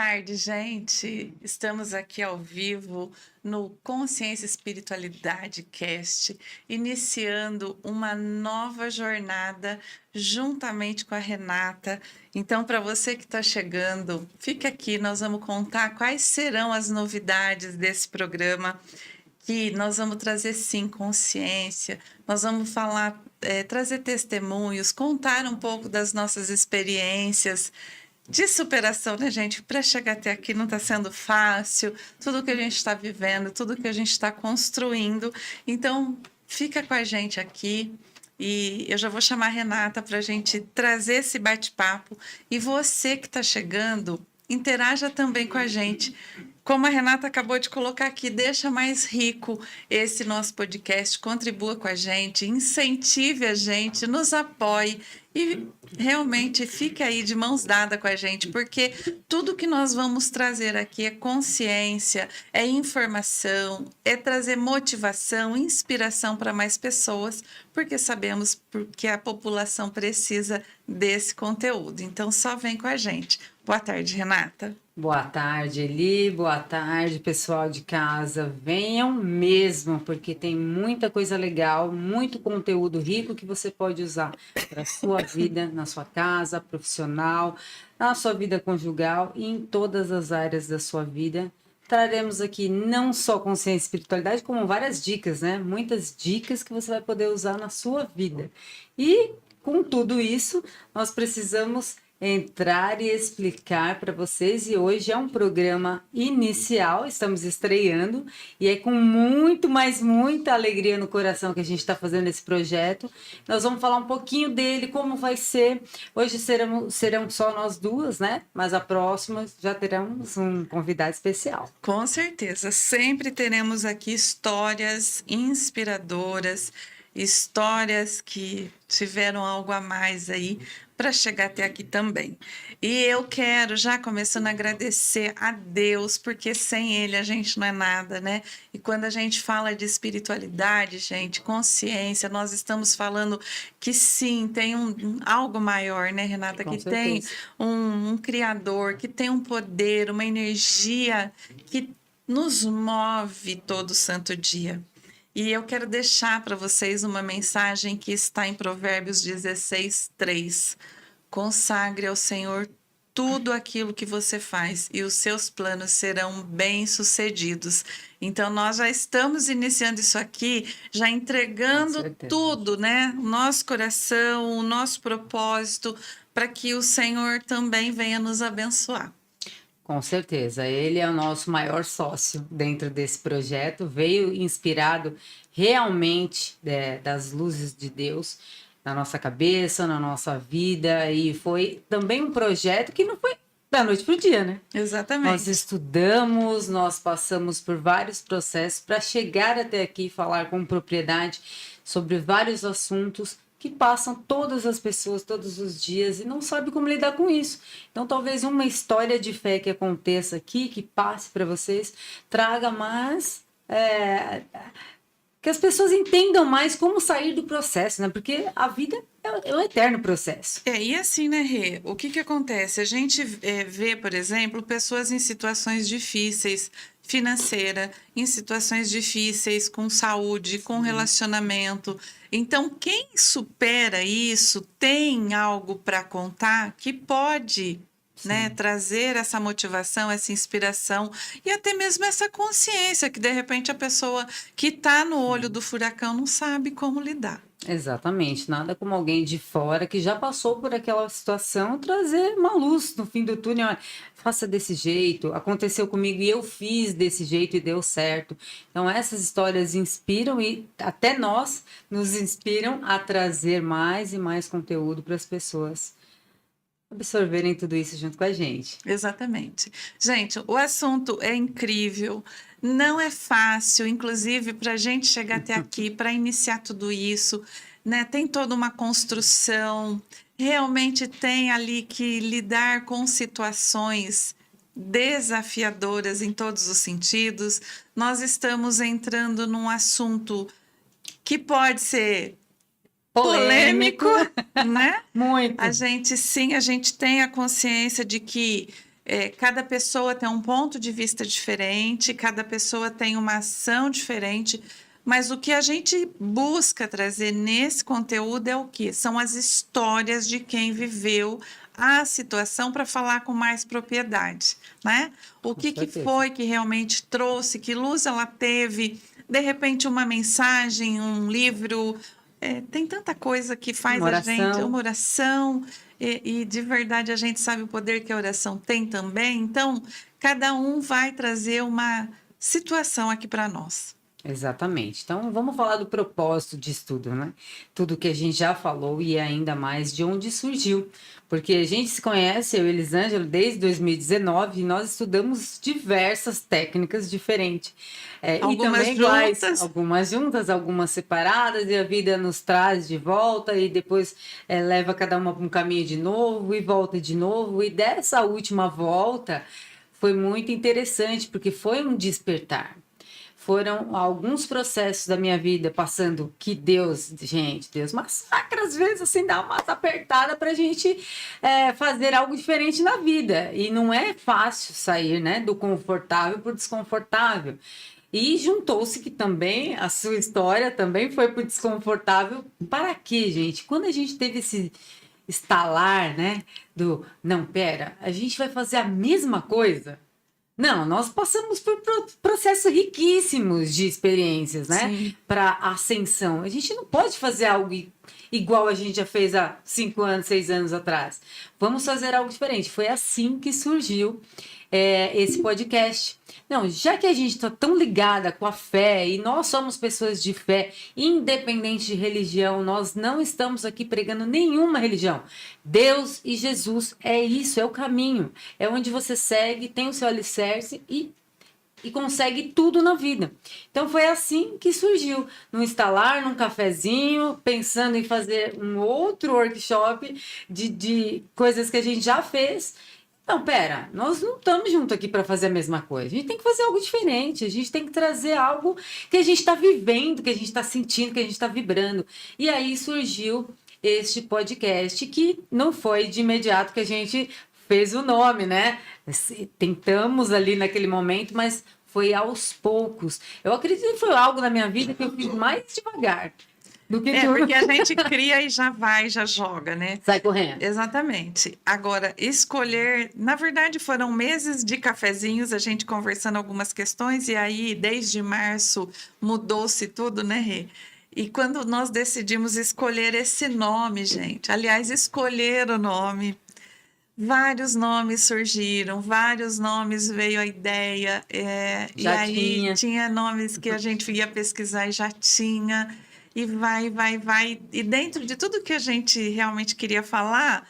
tarde, gente. Estamos aqui ao vivo no Consciência e Espiritualidade Cast, iniciando uma nova jornada juntamente com a Renata. Então, para você que está chegando, fique aqui, nós vamos contar quais serão as novidades desse programa. Que nós vamos trazer sim consciência, nós vamos falar, trazer testemunhos, contar um pouco das nossas experiências de superação, né, gente? Para chegar até aqui não está sendo fácil, tudo que a gente está vivendo, tudo que a gente está construindo. Então, fica com a gente aqui. E eu já vou chamar a Renata para a gente trazer esse bate-papo. E você que está chegando, interaja também com a gente. Como a Renata acabou de colocar aqui, deixa mais rico esse nosso podcast, contribua com a gente, incentive a gente, nos apoie e realmente fique aí de mãos dadas com a gente, porque tudo que nós vamos trazer aqui é consciência, é informação, é trazer motivação, inspiração para mais pessoas, porque sabemos que a população precisa desse conteúdo. Então, só vem com a gente. Boa tarde, Renata. Boa tarde, Eli. Boa tarde, pessoal de casa. Venham mesmo, porque tem muita coisa legal, muito conteúdo rico que você pode usar para a sua vida, na sua casa, profissional, na sua vida conjugal e em todas as áreas da sua vida. Traremos aqui não só consciência e espiritualidade, como várias dicas, né? Muitas dicas que você vai poder usar na sua vida. E com tudo isso, nós precisamos entrar e explicar para vocês, e hoje é um programa inicial, estamos estreando, e é com muita alegria no coração que a gente está fazendo esse projeto. Nós vamos falar um pouquinho dele, como vai ser. Hoje serão só nós duas, né? Mas a próxima já teremos um convidado especial. Com certeza, sempre teremos aqui histórias inspiradoras, histórias que tiveram algo a mais aí para chegar até aqui também. E eu quero já começando a agradecer a Deus, porque sem Ele a gente não é nada, né? E quando a gente fala de espiritualidade, gente, consciência, nós estamos falando que sim, tem algo maior, né, Renata? Com que certeza. tem um Criador, que tem um poder, uma energia que nos move todo santo dia. E eu quero deixar para vocês uma mensagem que está em Provérbios 16, 3. Consagre ao Senhor tudo aquilo que você faz e os seus planos serão bem-sucedidos. Então, nós já estamos iniciando isso aqui, já entregando tudo, né? O nosso coração, o nosso propósito, para que o Senhor também venha nos abençoar. Com certeza, ele é o nosso maior sócio dentro desse projeto, veio inspirado realmente das luzes de Deus na nossa cabeça, na nossa vida, e foi também um projeto que não foi da noite para o dia, né? Exatamente. Nós estudamos, nós passamos por vários processos para chegar até aqui e falar com propriedade sobre vários assuntos que passam todas as pessoas todos os dias e não sabe como lidar com isso. Então, talvez uma história de fé que aconteça aqui, que passe para vocês, traga mais... que as pessoas entendam mais como sair do processo, né? Porque a vida é um eterno processo. E assim, né, Rê? O que acontece? A gente vê, por exemplo, pessoas em situações difíceis, financeira, em situações difíceis, com saúde, com relacionamento. Então, quem supera isso tem algo para contar que pode, né, trazer essa motivação, essa inspiração e até mesmo essa consciência que, de repente, a pessoa que está no olho do furacão não sabe como lidar. Exatamente, nada como alguém de fora que já passou por aquela situação trazer uma luz no fim do túnel. Olha, faça desse jeito, aconteceu comigo e eu fiz desse jeito e deu certo. Então essas histórias inspiram e até nós nos inspiram a trazer mais e mais conteúdo para as pessoas absorverem tudo isso junto com a gente. Exatamente. Gente, o assunto é incrível, não é fácil, inclusive para a gente chegar até aqui, para iniciar tudo isso, né? Tem toda uma construção, realmente tem ali que lidar com situações desafiadoras em todos os sentidos. Nós estamos entrando num assunto que pode ser polêmico, né? Muito. A gente tem a consciência de que Cada pessoa tem um ponto de vista diferente, cada pessoa tem uma ação diferente, mas o que a gente busca trazer nesse conteúdo é o quê? São as histórias de quem viveu a situação para falar com mais propriedade, né? O Com que certeza. foi que realmente trouxe, que luz ela teve, de repente uma mensagem, um livro, tem tanta coisa que faz Uma a gente, oração. uma oração, e de verdade a gente sabe o poder que a oração tem também. Então, cada um vai trazer uma situação aqui para nós. Exatamente. Então, vamos falar do propósito de estudo, né? Tudo que a gente já falou e ainda mais de onde surgiu. Porque a gente se conhece, eu e Elisângela, desde 2019 e nós estudamos diversas técnicas diferentes. E Algumas também iguais, juntas. algumas juntas, algumas separadas, e a vida nos traz de volta e depois leva cada uma para um caminho de novo e volta de novo. E dessa última volta foi muito interessante, porque foi um despertar. Foram alguns processos da minha vida passando que Deus, gente, Deus massacra às vezes, assim, dá uma apertada para a gente fazer algo diferente na vida. E não é fácil sair, né, do confortável para o desconfortável. E juntou-se que também a sua história também foi para o desconfortável. Para quê, gente? Quando a gente teve esse estalar, né, não, pera, a gente vai fazer a mesma coisa? Não, nós passamos por processos riquíssimos de experiências, né? Sim. Para ascensão. A gente não pode fazer algo igual a gente já fez há 5 anos, 6 anos atrás. Vamos fazer algo diferente. Foi assim que surgiu esse podcast. Não, já que a gente está tão ligada com a fé e nós somos pessoas de fé, independente de religião, nós não estamos aqui pregando nenhuma religião. Deus e Jesus é isso, é o caminho. É onde você segue, tem o seu alicerce e consegue tudo na vida. Então foi assim que surgiu, num instalar, num cafezinho, pensando em fazer um outro workshop de coisas que a gente já fez. Não, pera, nós não estamos juntos aqui para fazer a mesma coisa. A gente tem que fazer algo diferente, a gente tem que trazer algo que a gente está vivendo, que a gente está sentindo, que a gente está vibrando. E aí surgiu este podcast, que não foi de imediato que a gente fez o nome, né? Tentamos ali naquele momento, mas foi aos poucos. Eu acredito que foi algo na minha vida que eu fiz mais devagar do que tudo. Porque a gente cria e já vai, já joga, né? Sai correndo. Exatamente. Agora, escolher, na verdade, foram meses de cafezinhos, a gente conversando algumas questões, e aí, desde março, mudou-se tudo, né, Rê? E quando nós decidimos escolher esse nome, gente, aliás, escolher o nome, vários nomes surgiram, vários nomes veio a ideia, e Já aí tinha. tinha nomes que a gente ia pesquisar e já tinha, e vai. E dentro de tudo que a gente realmente queria falar,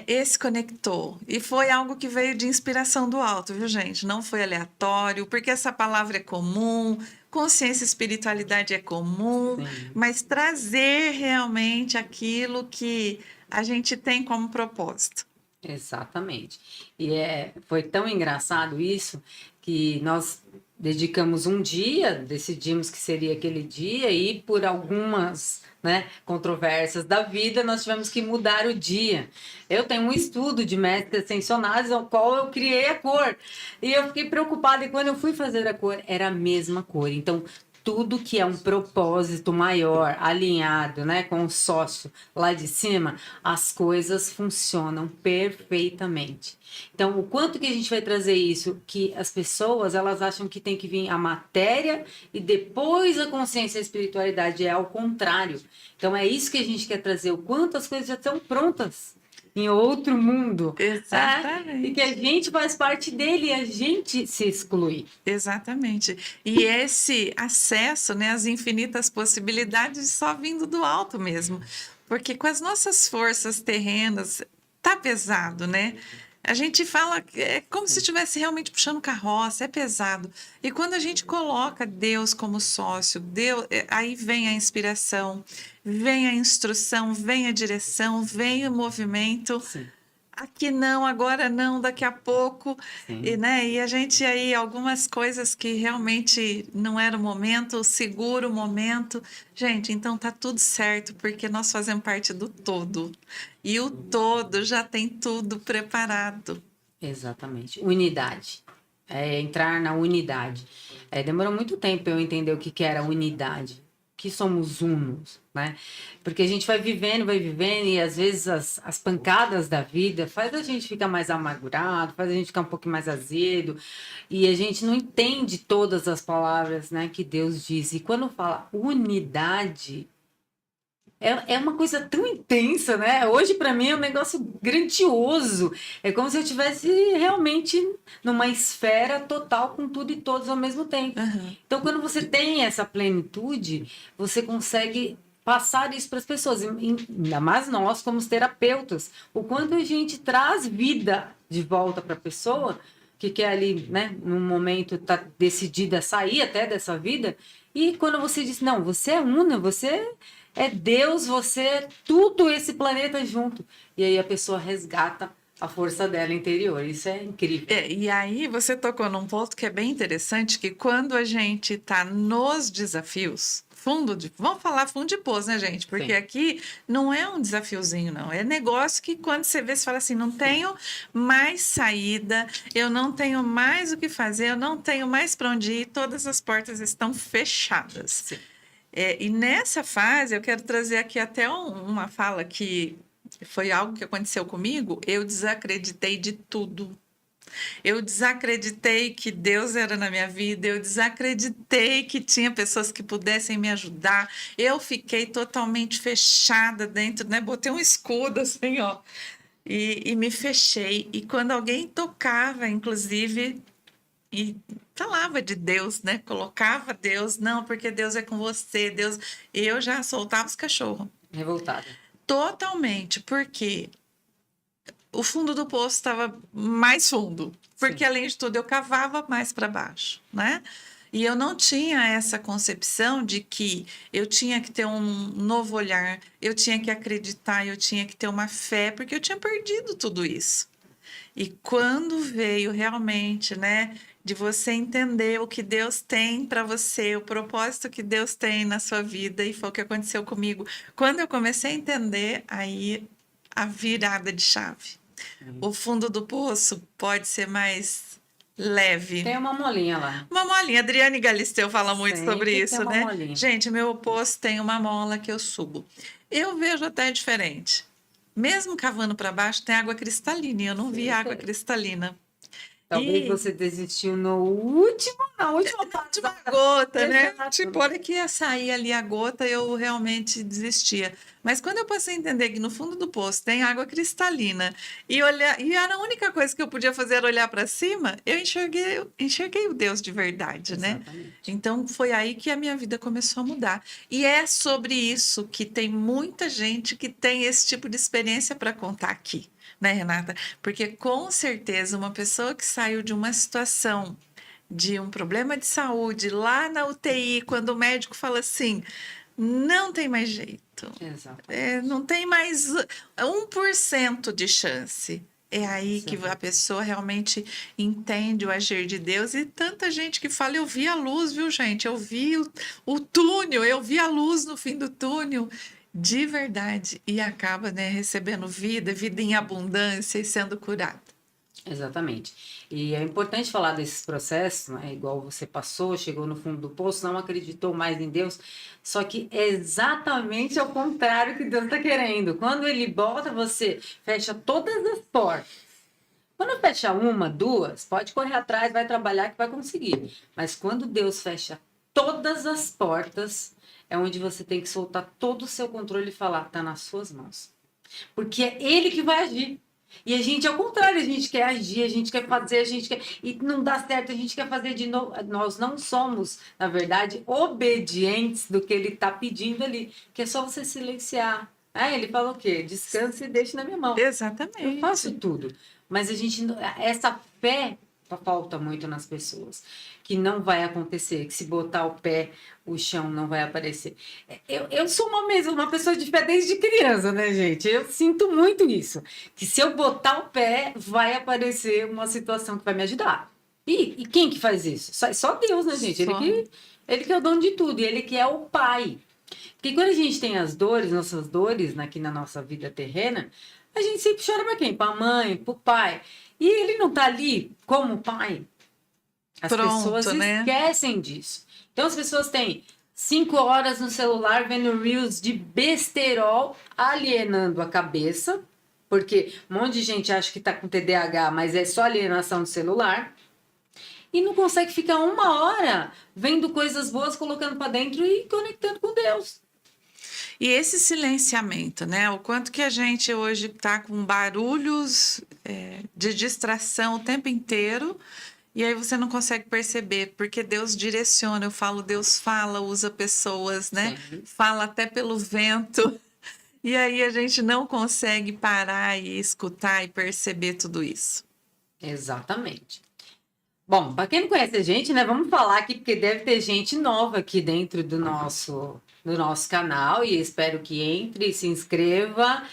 esse conectou. E foi algo que veio de inspiração do alto, viu, gente? Não foi aleatório, porque essa palavra é comum, consciência e espiritualidade é comum, Sim. mas trazer realmente aquilo que a gente tem como propósito. Exatamente. E foi tão engraçado isso que nós dedicamos um dia, decidimos que seria aquele dia, e por algumas, né, controvérsias da vida, nós tivemos que mudar o dia. Eu tenho um estudo de mestres ascensionados, ao qual eu criei a cor. E eu fiquei preocupada, e quando eu fui fazer a cor, era a mesma cor. Então, tudo que é um propósito maior, alinhado, né, com o sócio lá de cima, as coisas funcionam perfeitamente. Então, o quanto que a gente vai trazer isso, que as pessoas, elas acham que tem que vir a matéria e depois a consciência e a espiritualidade, é ao contrário. Então, é isso que a gente quer trazer, o quanto as coisas já estão prontas em outro mundo. E que a Exatamente. gente faz parte dele e a gente se exclui. Exatamente. E esse acesso, né, às infinitas possibilidades só vindo do alto mesmo. Porque com as nossas forças terrenas, tá pesado, né? A gente fala, é como se estivesse realmente puxando carroça, é pesado. E quando a gente coloca Deus como sócio, Deus, aí vem a inspiração, vem a instrução, vem a direção, vem o movimento. Sim. Aqui não, agora não, daqui a pouco, Sim. né? E a gente aí, algumas coisas que realmente não era o momento, segura o momento. Gente, então tá tudo certo, porque nós fazemos parte do todo. E o todo já tem tudo preparado. Exatamente. Unidade. É entrar na unidade. Demorou muito tempo eu entender o que que era unidade. Que somos unos, né? Porque a gente vai vivendo, e às vezes as pancadas da vida faz a gente ficar mais amargurado, faz a gente ficar um pouco mais azedo, e a gente não entende todas as palavras, né, que Deus diz. E quando fala unidade, é uma coisa tão intensa, né? Hoje, para mim, é um negócio grandioso. É como se eu estivesse realmente numa esfera total com tudo e todos ao mesmo tempo. Aham. Então, quando você tem essa plenitude, você consegue passar isso para as pessoas. Ainda mais nós, como os terapeutas. O quanto a gente traz vida de volta para a pessoa, que quer ali, né, num momento, tá decidida a sair até dessa vida. E quando você diz, não, você é una, você é Deus, você é tudo esse planeta junto. E aí a pessoa resgata a força dela interior. Isso é incrível. E aí você tocou num ponto que é bem interessante, que quando a gente está nos desafios, vamos falar fundo de poço, né, gente? Porque Sim. aqui não é um desafiozinho, não. É negócio que quando você vê, você fala assim, não tenho mais saída, eu não tenho mais o que fazer, eu não tenho mais para onde ir, todas as portas estão fechadas. Sim. E nessa fase, eu quero trazer aqui até uma fala que foi algo que aconteceu comigo. Eu desacreditei de tudo. Eu desacreditei que Deus era na minha vida, eu desacreditei que tinha pessoas que pudessem me ajudar. Eu fiquei totalmente fechada dentro, né? Botei um escudo assim, ó, e me fechei. E quando alguém tocava, inclusive, e falava de Deus, né? Colocava Deus, não, porque Deus é com você, Deus. Eu já soltava os cachorros. Revoltada. Totalmente, porque o fundo do poço estava mais fundo, porque Sim. além de tudo eu cavava mais para baixo, né? E eu não tinha essa concepção de que eu tinha que ter um novo olhar, eu tinha que acreditar, eu tinha que ter uma fé, porque eu tinha perdido tudo isso. E quando veio realmente, né, de você entender o que Deus tem para você, o propósito que Deus tem na sua vida, e foi o que aconteceu comigo. Quando eu comecei a entender, aí a virada de chave. O fundo do poço pode ser mais leve. Tem uma molinha lá. Uma molinha. Adriane Galisteu fala muito sobre Sempre tem isso, uma né? molinha. Gente, meu poço tem uma mola que eu subo. Eu vejo até diferente. Mesmo cavando para baixo, tem água cristalina. E eu não vi água cristalina. Talvez E você desistiu na última de uma passada. gota, né? Exato. Tipo, a hora que ia sair ali a gota, eu realmente desistia. Mas quando eu passei a entender que no fundo do poço tem água cristalina e era a única coisa que eu podia fazer era olhar para cima, eu enxerguei o Deus de verdade, né? Exatamente. Então foi aí que a minha vida começou a mudar. E é sobre isso que tem muita gente que tem esse tipo de experiência para contar aqui, né, Renata? Porque com certeza uma pessoa que saiu de uma situação de um problema de saúde lá na UTI, quando o médico fala assim, não tem mais jeito, Exatamente. não tem mais 1% de chance. É aí que a pessoa realmente entende o agir de Deus. E tanta gente que fala, eu vi a luz, viu, gente? Eu vi o túnel, eu vi a luz no fim do túnel, de verdade. E acaba, né, recebendo vida em abundância e sendo curado. Exatamente. E é importante falar desses processos, né? Igual você passou, chegou no fundo do poço, não acreditou mais em Deus, só que é exatamente ao contrário que Deus está querendo. Quando Ele bota, você fecha todas as portas. Quando fecha uma, duas, pode correr atrás, vai trabalhar que vai conseguir. Mas quando Deus fecha todas as portas, é onde você tem que soltar todo o seu controle e falar, tá nas suas mãos. Porque é Ele que vai agir. E a gente, ao contrário, a gente quer agir, a gente quer fazer, a gente quer. E não dá certo, a gente quer fazer de novo. Nós não somos, na verdade, obedientes do que ele está pedindo ali, que é só você silenciar. Ele fala o quê? Descanse e deixe na minha mão. Exatamente. Eu faço tudo. Mas a gente, essa fé falta muito nas pessoas, que não vai acontecer, que se botar o pé, o chão não vai aparecer. Eu sou uma pessoa de fé desde criança, né, gente? Eu sinto muito isso, que se eu botar o pé, vai aparecer uma situação que vai me ajudar. E quem que faz isso? Só Deus, né, gente? Ele que é o dono de tudo, e ele que é o pai. Porque quando a gente tem as dores, nossas dores aqui na nossa vida terrena, a gente sempre chora para quem? Para a mãe, para o pai. E ele não tá ali como pai. As pessoas Pronto, né? esquecem disso. Então as pessoas têm 5 horas no celular vendo reels de besterol, alienando a cabeça, porque um monte de gente acha que tá com TDAH, mas é só alienação do celular. E não consegue ficar 1 hora vendo coisas boas, colocando para dentro e conectando com Deus. E esse silenciamento, né? O quanto que a gente hoje está com barulhos de distração o tempo inteiro, e aí você não consegue perceber, porque Deus direciona. Eu falo, Deus fala, usa pessoas, né? Sim. Fala até pelo vento. E aí a gente não consegue parar e escutar e perceber tudo isso. Exatamente. Bom, para quem não conhece a gente, né, vamos falar aqui, porque deve ter gente nova aqui dentro do nosso canal, e espero que entre, se inscreva,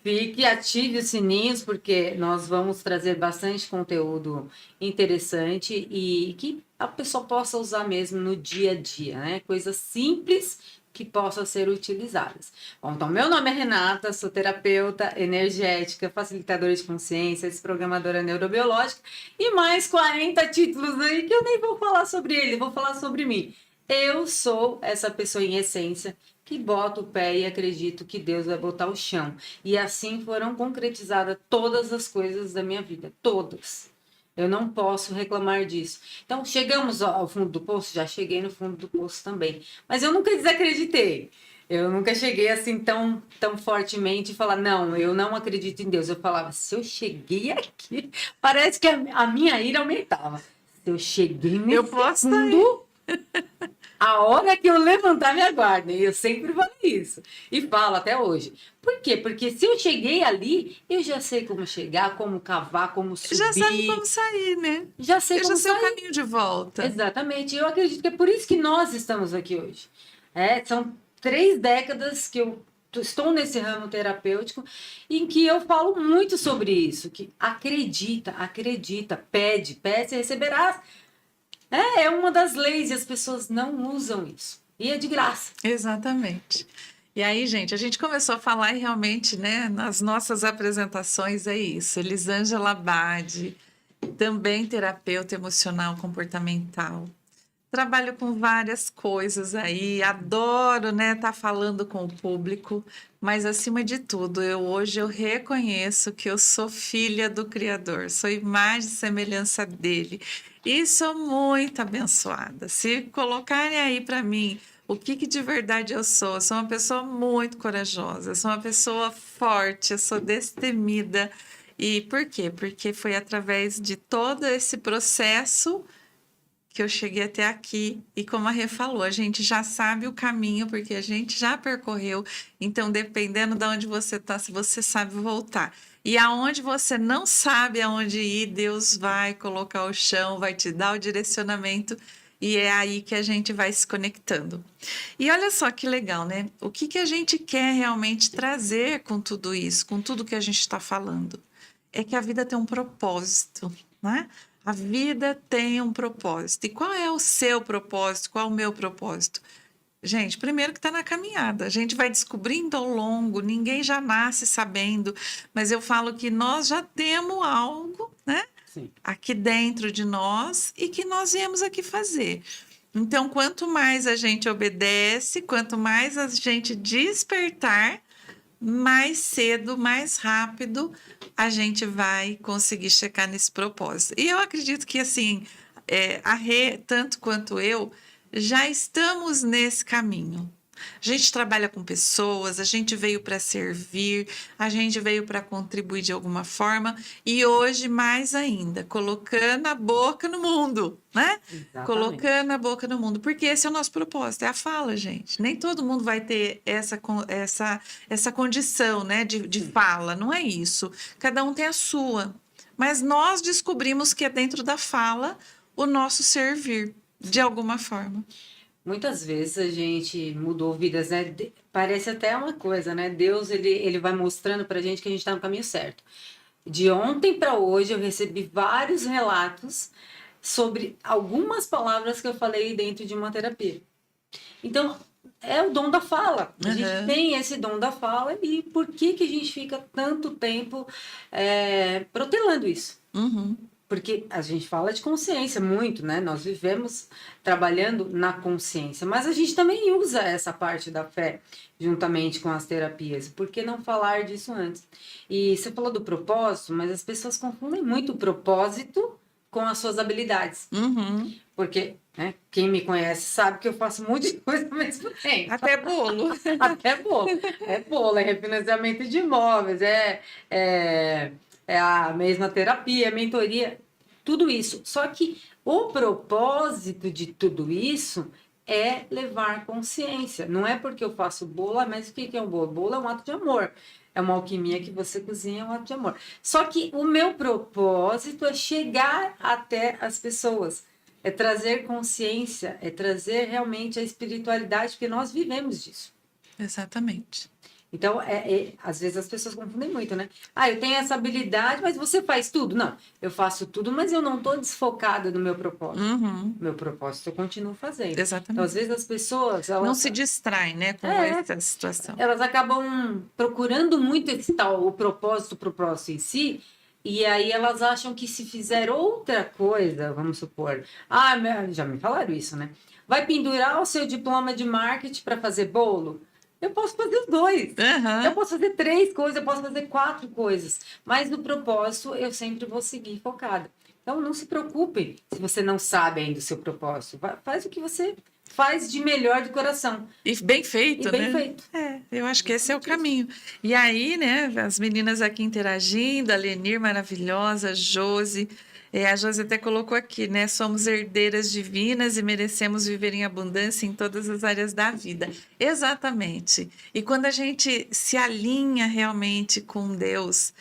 fique, ative os sininhos, porque nós vamos trazer bastante conteúdo interessante e que a pessoa possa usar mesmo no dia a dia, né? Coisas simples que possam ser utilizadas. Bom, então, meu nome é Renata, sou terapeuta energética, facilitadora de consciência, desprogramadora neurobiológica e mais 40 títulos aí que eu nem vou falar sobre ele, vou falar sobre mim. Eu sou essa pessoa em essência que bota o pé e acredito que Deus vai botar o chão. E assim foram concretizadas todas as coisas da minha vida, todas. Eu não posso reclamar disso. Então, chegamos ao fundo do poço? Já cheguei no fundo do poço também. Mas eu nunca desacreditei. Eu nunca cheguei assim tão fortemente e falar, não, eu não acredito em Deus. Eu falava, se eu cheguei aqui, parece que a minha ira aumentava. Se eu cheguei nesse Eu posso fundo, a hora que eu levantar minha guarda, e eu sempre falo isso, e falo até hoje. Por quê? Porque se eu cheguei ali, eu já sei como chegar, como cavar, como subir. Já sabe como sair, né? Já sei Eu como já sei o sair. caminho de volta. Exatamente. Eu acredito que é por isso que nós estamos aqui hoje. São 3 décadas que eu estou nesse ramo terapêutico em que eu falo muito sobre isso, que acredita, pede, e receberás. É uma das leis e as pessoas não usam isso. E é de graça. Exatamente. E aí, gente, a gente começou a falar e realmente, né, nas nossas apresentações é isso. Elisângela Abade, também terapeuta emocional comportamental. Trabalho com várias coisas aí, adoro, né, estar falando com o público, mas acima de tudo, hoje eu reconheço que eu sou filha do Criador, sou imagem e semelhança dele e sou muito abençoada. Se colocarem aí para mim o que de verdade eu sou uma pessoa muito corajosa, sou uma pessoa forte, eu sou destemida. E por quê? Porque foi através de todo esse processo que eu cheguei até aqui. E como a Rê falou, a gente já sabe o caminho, porque a gente já percorreu. Então, dependendo de onde você está, se você sabe voltar. E aonde você não sabe aonde ir, Deus vai colocar o chão, vai te dar o direcionamento. E é aí que a gente vai se conectando. E olha só que legal, né? O que a gente quer realmente trazer com tudo isso, com tudo que a gente está falando? É que a vida tem um propósito, né? A vida tem um propósito. E qual é o seu propósito? Qual é o meu propósito? Gente, primeiro que está na caminhada. A gente vai descobrindo ao longo, ninguém já nasce sabendo, mas eu falo que nós já temos algo, né? Sim. Aqui dentro de nós e que nós viemos aqui fazer. Então, quanto mais a gente obedece, quanto mais a gente despertar, mais cedo, mais rápido, a gente vai conseguir chegar nesse propósito. E eu acredito que, assim, a Rê, tanto quanto eu, já estamos nesse caminho. A gente trabalha com pessoas, a gente veio para servir, a gente veio para contribuir de alguma forma e hoje mais ainda, colocando a boca no mundo, né? Exatamente. Colocando a boca no mundo, porque esse é o nosso propósito, é a fala, gente. Nem todo mundo vai ter essa condição, né, de fala, não é isso. Cada um tem a sua, mas nós descobrimos que é dentro da fala o nosso servir, de alguma forma. Muitas vezes a gente mudou vidas, né? Parece até uma coisa, né? Deus, ele vai mostrando pra gente que a gente tá no caminho certo. De ontem para hoje eu recebi vários relatos sobre algumas palavras que eu falei dentro de uma terapia. Então, é o dom da fala. A gente Aham. tem esse dom da fala e por que que a gente fica tanto tempo protelando isso? Uhum. Porque a gente fala de consciência muito, né? Nós vivemos trabalhando na consciência, mas a gente também usa essa parte da fé juntamente com as terapias. Por que não falar disso antes? E você falou do propósito, mas as pessoas confundem muito o propósito com as suas habilidades. Uhum. Porque, né, quem me conhece sabe que eu faço um monte de coisa ao mesmo tempo. Até bolo. Até bolo. É bolo, é refinanciamento de imóveis, é, é a mesma terapia, é mentoria, tudo isso. Só que o propósito de tudo isso é levar consciência. Não é porque eu faço bolo, mas o que é um bolo? Bolo é um ato de amor. É uma alquimia que você cozinha, é um ato de amor. Só que o meu propósito é chegar até as pessoas. É trazer consciência, é trazer realmente a espiritualidade, porque nós vivemos disso. Exatamente. Então, às vezes as pessoas confundem muito, né? Ah, eu tenho essa habilidade, mas você faz tudo? Não, eu faço tudo, mas eu não estou desfocada no meu propósito. Uhum. Meu propósito eu continuo fazendo. Então, às Exatamente. vezes as pessoas, Não elas, se distrai, né, com é, essa situação. elas acabam procurando muito esse tal, o propósito em si, e aí elas acham que se fizer outra coisa, vamos supor, já me falaram isso, né? Vai pendurar o seu diploma de marketing para fazer bolo? Eu posso fazer os dois. Eu Aham. posso fazer 3 coisas, eu posso fazer 4 coisas, mas no propósito eu sempre vou seguir focada. Então não se preocupe se você não sabe ainda o seu propósito. Faz o que você faz de melhor de coração. E bem E feito, bem né? feito. É, eu acho que esse é o Exatamente isso. caminho. E aí, né, as meninas aqui interagindo, a Lenir maravilhosa, a Josi. A Josi até colocou aqui, né? Somos herdeiras divinas e merecemos viver em abundância em todas as áreas da vida. Exatamente. E quando a gente se alinha realmente com Deus,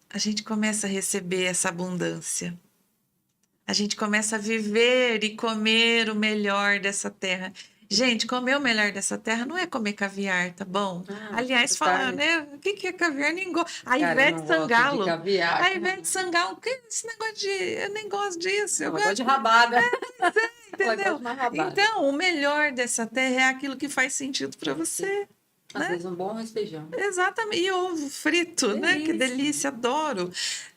a gente começa a receber essa abundância. A gente começa a viver e comer o melhor dessa terra. Gente, comer o melhor dessa terra não é comer caviar, tá bom? Aliás, Desfrutar, falar, né? né? O que que é caviar? Nem go... A Cara, eu Ivete não gosto de Sangalo. caviar, A cara. Ivete Sangalo, que é esse negócio de. Eu nem gosto disso. Eu Ela gosta de gosto, rabada. Ela gosta entendeu? de uma rabada. Então, o melhor dessa terra é aquilo que faz sentido para Sim. você, Às né? vezes um bom arroz e feijão. Exatamente. E ovo frito, né? Que Delícia. delícia, adoro.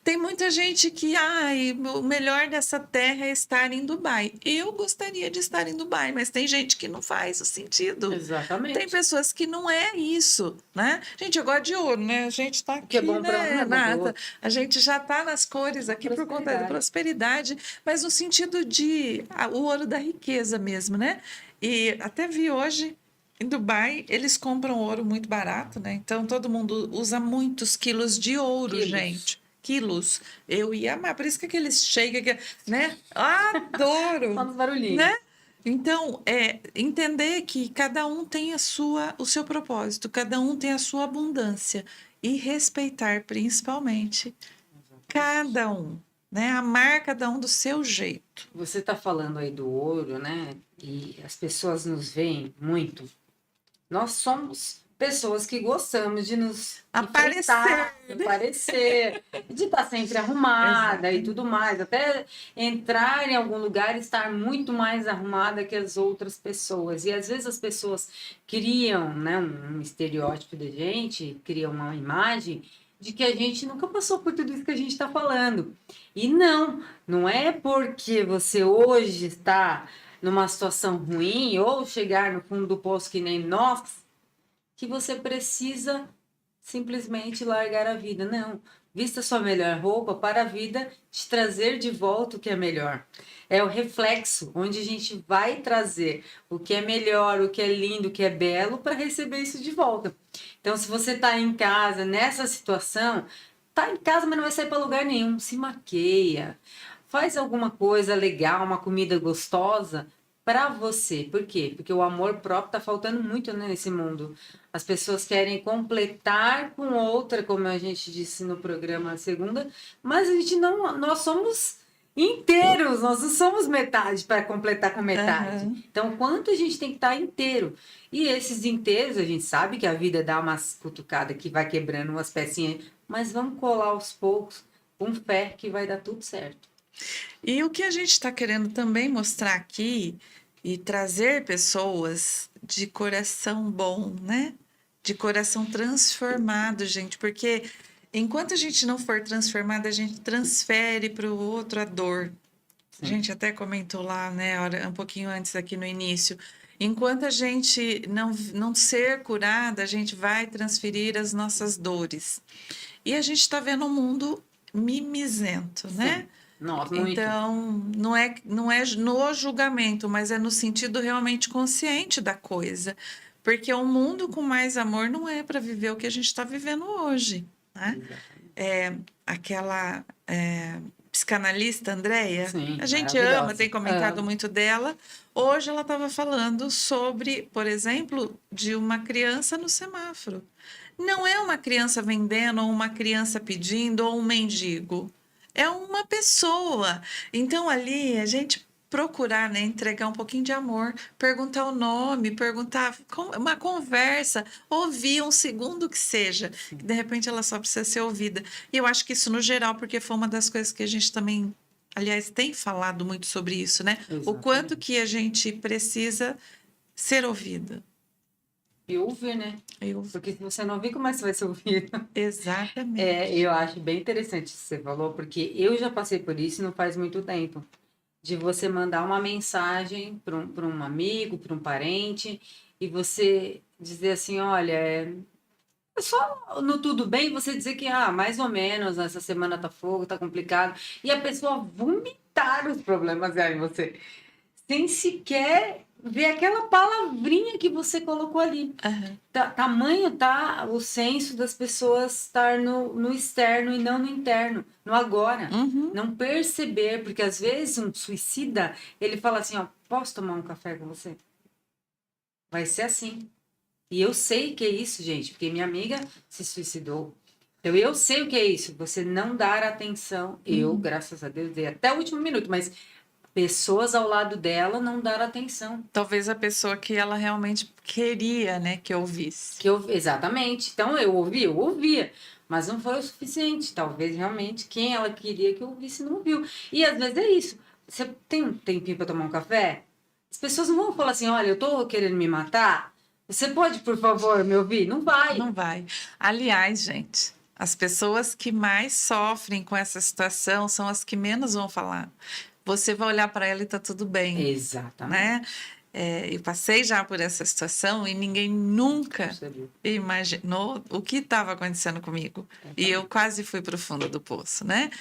Tem muita gente que, ai, o melhor dessa terra é estar em Dubai. Eu gostaria de estar em Dubai, mas tem gente que não faz o sentido. Tem Exatamente. pessoas que não é isso, né? Gente, eu gosto de ouro, né? A gente está O que é aqui, bom para um não né, é bom para o Renata? outro. A gente já está nas cores aqui por conta da Prosperidade. prosperidade, mas no sentido de o ouro da riqueza mesmo, né? E até vi hoje em Dubai, eles compram ouro muito barato, né? Então todo mundo usa muitos quilos de ouro, Quilos. gente. Quilos. Eu ia amar. Por isso que aqueles shake, né? Só Adoro, nos barulhinhos. né? Então, entender que cada um tem o seu propósito, cada um tem a sua abundância e respeitar principalmente Exatamente. cada um, né? Amar cada um do seu jeito. Você está falando aí do ouro, né? E as pessoas nos veem muito. Nós somos pessoas que gostamos de nos Aparecer, enfeitar, de parecer, de estar sempre arrumada e tudo exatamente. mais. Até entrar em algum lugar e estar muito mais arrumada que as outras pessoas. E às vezes as pessoas criam, né, um estereótipo da gente, criam uma imagem de que a gente nunca passou por tudo isso que a gente está falando. E não é porque você hoje está numa situação ruim ou chegar no fundo do poço que nem nós, que você precisa simplesmente largar a vida. Não. Vista sua melhor roupa para a vida te trazer de volta o que é melhor. É o reflexo, onde a gente vai trazer o que é melhor, o que é lindo, o que é belo, para receber isso de volta. Então, se você está em casa nessa situação, tá em casa, mas não vai sair para lugar nenhum, se maqueia, faz alguma coisa legal, uma comida gostosa para você. Por quê? Porque o amor próprio está faltando muito, né, nesse mundo. As pessoas querem completar com outra, como a gente disse no programa segunda, mas a gente não, nós somos inteiros, nós não somos metade para completar com metade. Aham. Então, quanto a gente tem que estar inteiro? E esses inteiros, a gente sabe que a vida dá umas cutucadas que vai quebrando umas pecinhas, mas vamos colar aos poucos, com fé que vai dar tudo certo. E o que a gente está querendo também mostrar aqui e trazer pessoas de coração bom, né? De coração transformado, gente, porque enquanto a gente não for transformado, a gente transfere para o outro a dor. A Sim. gente até comentou lá, né, um pouquinho antes aqui no início. Enquanto a gente não ser curada, a gente vai transferir as nossas dores. E a gente está vendo um mundo mimizento, né? Sim. Nossa, muito. Então, não é no julgamento, mas é no sentido realmente consciente da coisa. Porque um mundo com mais amor não é para viver o que a gente está vivendo hoje, né? Exatamente. Aquela psicanalista Andrea, a Sim, gente ama, maravilhosa. tem comentado Amo. muito dela. Hoje ela estava falando sobre, por exemplo, de uma criança no semáforo. Não é uma criança vendendo, ou uma criança pedindo, ou um mendigo. É uma pessoa. Então, ali, a gente procurar, né, entregar um pouquinho de amor, perguntar o nome, perguntar uma conversa, ouvir um segundo que seja, que de repente ela só precisa ser ouvida. E eu acho que isso no geral, porque foi uma das coisas que a gente também, aliás, tem falado muito sobre isso, né? O quanto Exatamente. que a gente precisa ser ouvida. E ouvir, né? Eu, Porque se você não ouvir, como é que você vai se ouvir? exatamente. Eu acho bem interessante isso que você falou, porque eu já passei por isso não faz muito tempo. De você mandar uma mensagem para um amigo, para um parente, e você dizer assim, olha, é só no tudo bem você dizer que, mais ou menos, essa semana tá fogo, tá complicado, e a pessoa vomitar os problemas aí em você, sem sequer ver aquela palavrinha que você colocou ali. Aham. Tamanho tá o senso das pessoas estar no externo e não no interno, no agora. Uhum. Não perceber, porque às vezes um suicida, ele fala assim, ó, posso tomar um café com você? Vai ser assim. E eu sei que é isso, gente, porque minha amiga se suicidou. Então eu sei o que é isso, você não dar atenção. Eu, Uhum. graças a Deus, dei até o último minuto, mas pessoas ao lado dela não dar atenção. Talvez a pessoa que ela realmente queria, né, que ouvisse. Exatamente. Então eu ouvia, mas não foi o suficiente. Talvez realmente quem ela queria que eu ouvisse não ouviu. E às vezes é isso. Você tem um tempinho para tomar um café? As pessoas não vão falar assim: olha, eu tô querendo me matar. Você pode, por favor, me ouvir? Não vai. Não vai. Aliás, gente, as pessoas que mais sofrem com essa situação são as que menos vão falar. Você vai olhar para ela e tá tudo bem, né? Exatamente. Eu passei já por essa situação e ninguém nunca Percebi. imaginou o que estava acontecendo comigo. Eu E eu também. quase fui para o fundo do poço, né?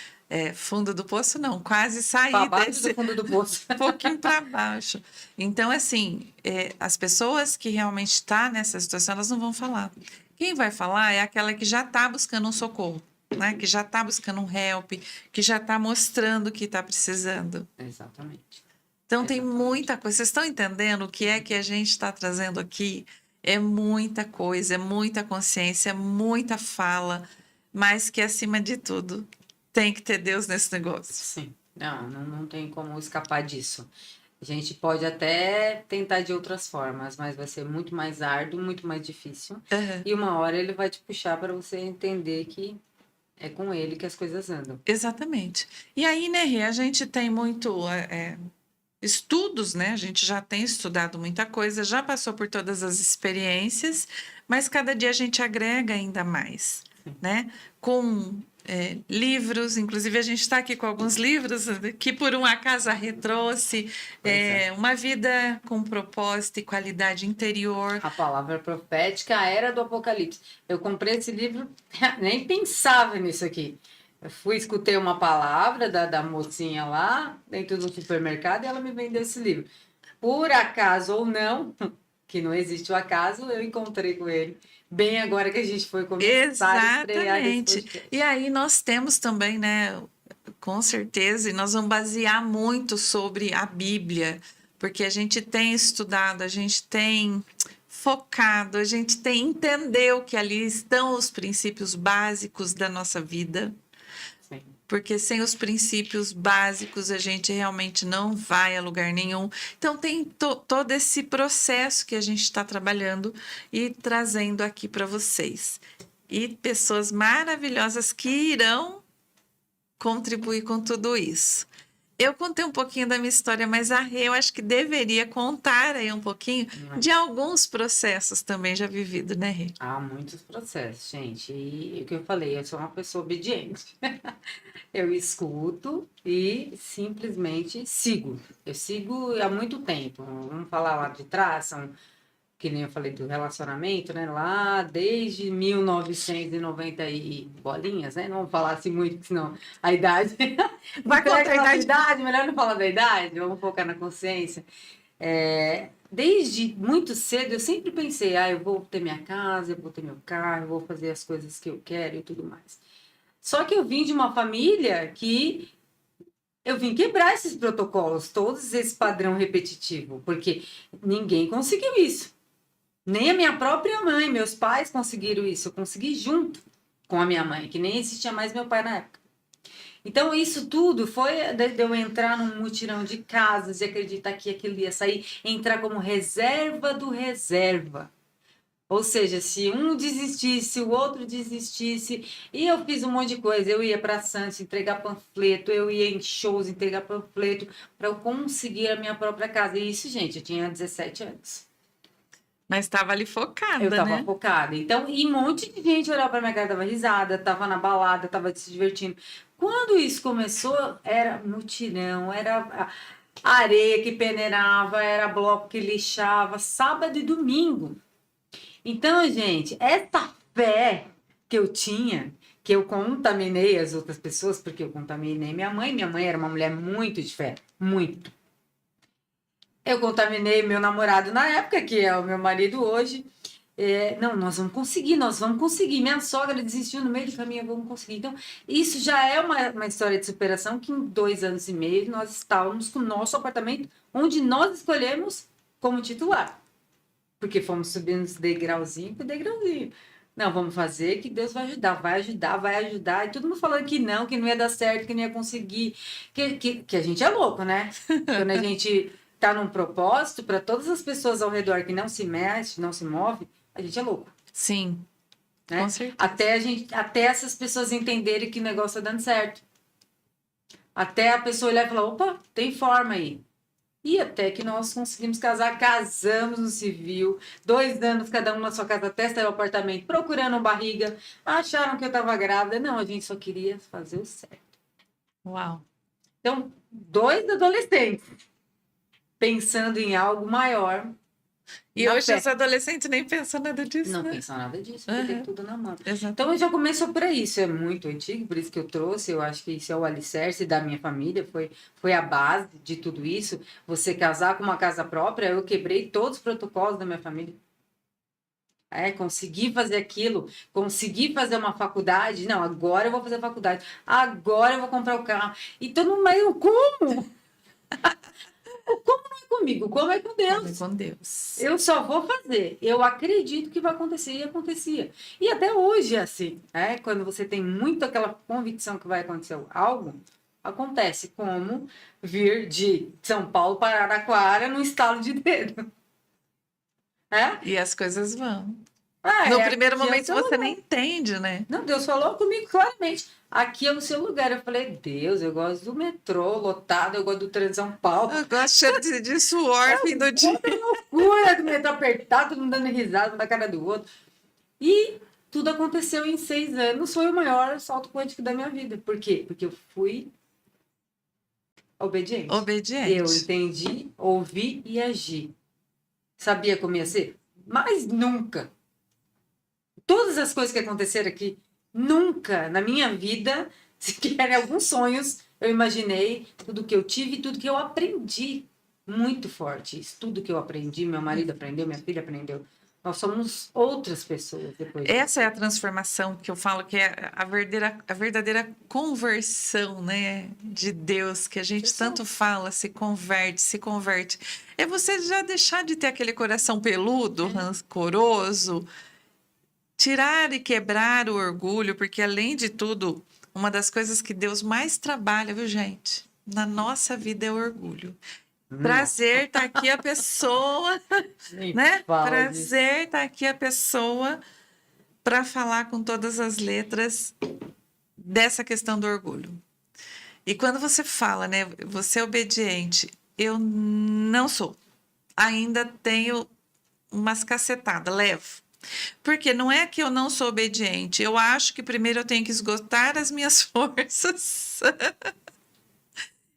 Fundo do poço não, quase Para saí baixo do desse fundo do poço. um pouquinho para baixo. Então, assim, as pessoas que realmente estão nessa situação, elas não vão falar. Quem vai falar é aquela que já está buscando um socorro, né? Que já está buscando um help, que já está mostrando que está precisando. Exatamente. Então, tem Exatamente. muita coisa. Vocês estão entendendo o que é que a gente está trazendo aqui? É muita coisa, é muita consciência, é muita fala, mas que, acima de tudo, tem que ter Deus nesse negócio. Sim. Não tem como escapar disso. A gente pode até tentar de outras formas, mas vai ser muito mais árduo, muito mais difícil. Aham. E uma hora ele vai te puxar para você entender que é com ele que as coisas andam. Exatamente. E aí, né, Rê, a gente tem muito estudos, né? A gente já tem estudado muita coisa, já passou por todas as experiências, mas cada dia a gente agrega ainda mais, né? Com livros, inclusive a gente está aqui com alguns livros que por um acaso a Rê trouxe, Pois é. Uma Vida com Propósito e Qualidade Interior. A palavra profética, a era do Apocalipse. Eu comprei esse livro, nem pensava nisso aqui. Eu fui, escutei uma palavra da mocinha lá, dentro do supermercado, e ela me vendeu esse livro. Por acaso ou não, que não existe o acaso, eu encontrei com ele. Bem agora que a gente foi começar a estrear esse Exatamente. E podcast. aí nós temos também, né, com certeza, e nós vamos basear muito sobre a Bíblia, porque a gente tem estudado, a gente tem focado, a gente tem entendeu que ali estão os princípios básicos da nossa vida, Sim, porque sem os princípios básicos a gente realmente não vai a lugar nenhum. Então tem todo esse processo que a gente está trabalhando e trazendo aqui para vocês. E pessoas maravilhosas que irão contribuir com tudo isso. Eu contei um pouquinho da minha história, mas a Rê, eu acho que deveria contar aí um pouquinho de alguns processos também já vividos, né, Rê? Há muitos processos, gente. E o que eu falei, eu sou uma pessoa obediente. Eu escuto e simplesmente sigo. Eu sigo há muito tempo. Vamos falar lá de trás, que nem eu falei do relacionamento, né? Lá desde 1990 e bolinhas, né? Não vamos falar assim muito, porque senão a idade. Vai contar a idade? Melhor não falar da idade, vamos focar na consciência. Desde muito cedo eu sempre pensei, eu vou ter minha casa, eu vou ter meu carro, eu vou fazer as coisas que eu quero e tudo mais. Só que eu vim de uma família que eu vim quebrar esses protocolos, todos esse padrão repetitivo, porque ninguém conseguiu isso. Nem a minha própria mãe, meus pais conseguiram isso. Eu consegui junto com a minha mãe, que nem existia mais meu pai na época. Então, isso tudo foi de eu entrar num mutirão de casas e acreditar que aquilo ia sair, entrar como reserva do reserva. Ou seja, se um desistisse, o outro desistisse, e eu fiz um monte de coisa. Eu ia para Santos entregar panfleto, eu ia em shows entregar panfleto para eu conseguir a minha própria casa. E isso, gente, eu tinha 17 anos. Mas estava ali focada, Eu tava né? focada. Então, e um monte de gente olhava pra minha cara, dava risada, tava na balada, tava se divertindo. Quando isso começou, era mutirão, era areia que peneirava, era bloco que lixava, sábado e domingo. Então, gente, essa fé que eu tinha, que eu contaminei as outras pessoas, porque eu contaminei minha mãe era uma mulher muito de fé, muito. Eu contaminei meu namorado na época, que é o meu marido hoje. Não, nós vamos conseguir. Minha sogra desistiu no meio do caminho, vamos conseguir. Então, isso já é uma história de superação que em 2 anos e meio nós estávamos com o nosso apartamento, onde nós escolhemos como titular. Porque fomos subindo degrauzinho por degrauzinho. Não, vamos fazer que Deus vai ajudar, vai ajudar, vai ajudar. E todo mundo falando que não ia dar certo, que não ia conseguir. Que a gente é louco, né? Quando a gente tá num propósito, para todas as pessoas ao redor que não se mexe, não se move, a gente é louco. Sim, Né? com certeza. Até essas pessoas entenderem que o negócio tá dando certo. Até a pessoa olhar e falar, opa, tem forma aí. E até que nós conseguimos casar, casamos no civil, 2 anos cada um na sua casa, até sair o apartamento, procurando barriga, acharam que eu estava grávida. Não, a gente só queria fazer o certo. Uau. Então, 2 adolescentes pensando em algo maior. E hoje os adolescentes nem pensam nada disso, Não né? pensam nada disso, porque tem tudo na mão. Exatamente. Então, já começou por isso, é muito antigo, por isso que eu trouxe, eu acho que isso é o alicerce da minha família, foi a base de tudo isso. Você casar com uma casa própria, eu quebrei todos os protocolos da minha família. Consegui fazer aquilo, consegui fazer uma faculdade, não, agora eu vou fazer a faculdade, agora eu vou comprar o carro. E todo mundo, mas eu como? Como não é comigo? Como é com Deus? Com Deus. Eu só vou fazer. Eu acredito que vai acontecer e acontecia. E até hoje é assim. Quando você tem muito aquela convicção que vai acontecer algo, acontece. Como vir de São Paulo para Araraquara no estalo de dedo. E as coisas vão. Ah, No é, primeiro aqui é o momento seu você lugar. nem entende, né? Não, Deus falou comigo claramente. Aqui é o seu lugar. Eu falei, Deus, eu gosto do metrô lotado, eu gosto do trem de São Paulo. Eu gosto de suor fim do dia. Loucura do metrô apertado, todo mundo dando risada um da cara do outro. E tudo aconteceu em 6 anos. Foi o maior salto quântico da minha vida. Por quê? Porque eu fui obediente. Obediente. Eu entendi, ouvi e agi. Sabia como ia ser? Mas nunca. Todas as coisas que aconteceram aqui, nunca na minha vida, sequer em alguns sonhos, eu imaginei tudo que eu tive e tudo que eu aprendi. Muito forte isso. Tudo que eu aprendi, meu marido aprendeu, minha filha aprendeu. Nós somos outras pessoas depois disso. Essa é a transformação que eu falo que é a verdadeira conversão, né, de Deus, que a gente tanto fala, se converte. É você já deixar de ter aquele coração peludo, rancoroso, tirar e quebrar o orgulho, porque além de tudo, uma das coisas que Deus mais trabalha, viu, gente, na nossa vida é o orgulho. Prazer estar aqui a pessoa, né? Prazer estar aqui a pessoa para falar com todas as letras dessa questão do orgulho. E quando você fala, né, você é obediente, eu não sou. Ainda tenho umas cacetadas, levo. Porque não é que eu não sou obediente, eu acho que primeiro eu tenho que esgotar as minhas forças.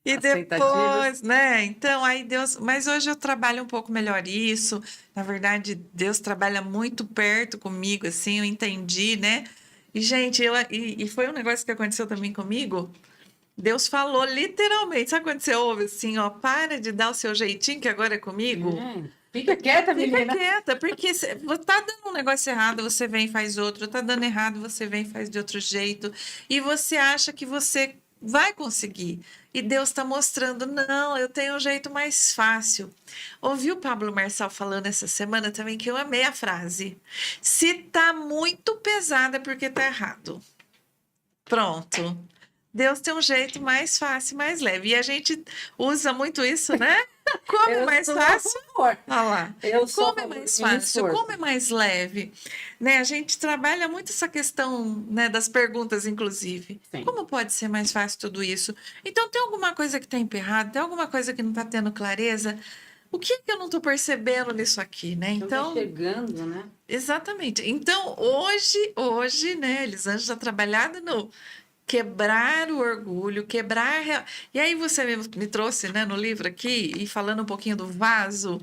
E Aceitativas. depois, né? Então, aí Deus. Mas hoje eu trabalho um pouco melhor isso. Na verdade, Deus trabalha muito perto comigo, assim, eu entendi, né? E, gente, e foi um negócio que aconteceu também comigo. Deus falou literalmente. Sabe quando você ouve assim, ó, para de dar o seu jeitinho, que agora é comigo? Fica quieta, Fica menina. quieta, porque tá dando um negócio errado, você vem e faz outro, tá dando errado, você vem e faz de outro jeito, e você acha que você vai conseguir. E Deus está mostrando, não, eu tenho um jeito mais fácil. Ouvi o Pablo Marçal falando essa semana também, que eu amei a frase. Se tá muito pesada é porque tá errado. Pronto. Deus tem um jeito mais fácil, mais leve. E a gente usa muito isso, né? Como é Eu mais sou a fácil? favor. Olha lá. Eu sou a Como é favor mais do mínimo fácil? esforço. Como é mais leve? Né? A gente trabalha muito essa questão, né, das perguntas, inclusive. Sim. Como pode ser mais fácil tudo isso? Então, tem alguma coisa que está emperrada? Tem alguma coisa que não está tendo clareza? O que que eu não estou percebendo nisso aqui, né? Então, tá Então, chegando, né? exatamente. Então, hoje, né, Elisângela está trabalhada no quebrar o orgulho, quebrar. E aí você me trouxe, né, no livro aqui, e falando um pouquinho do vaso.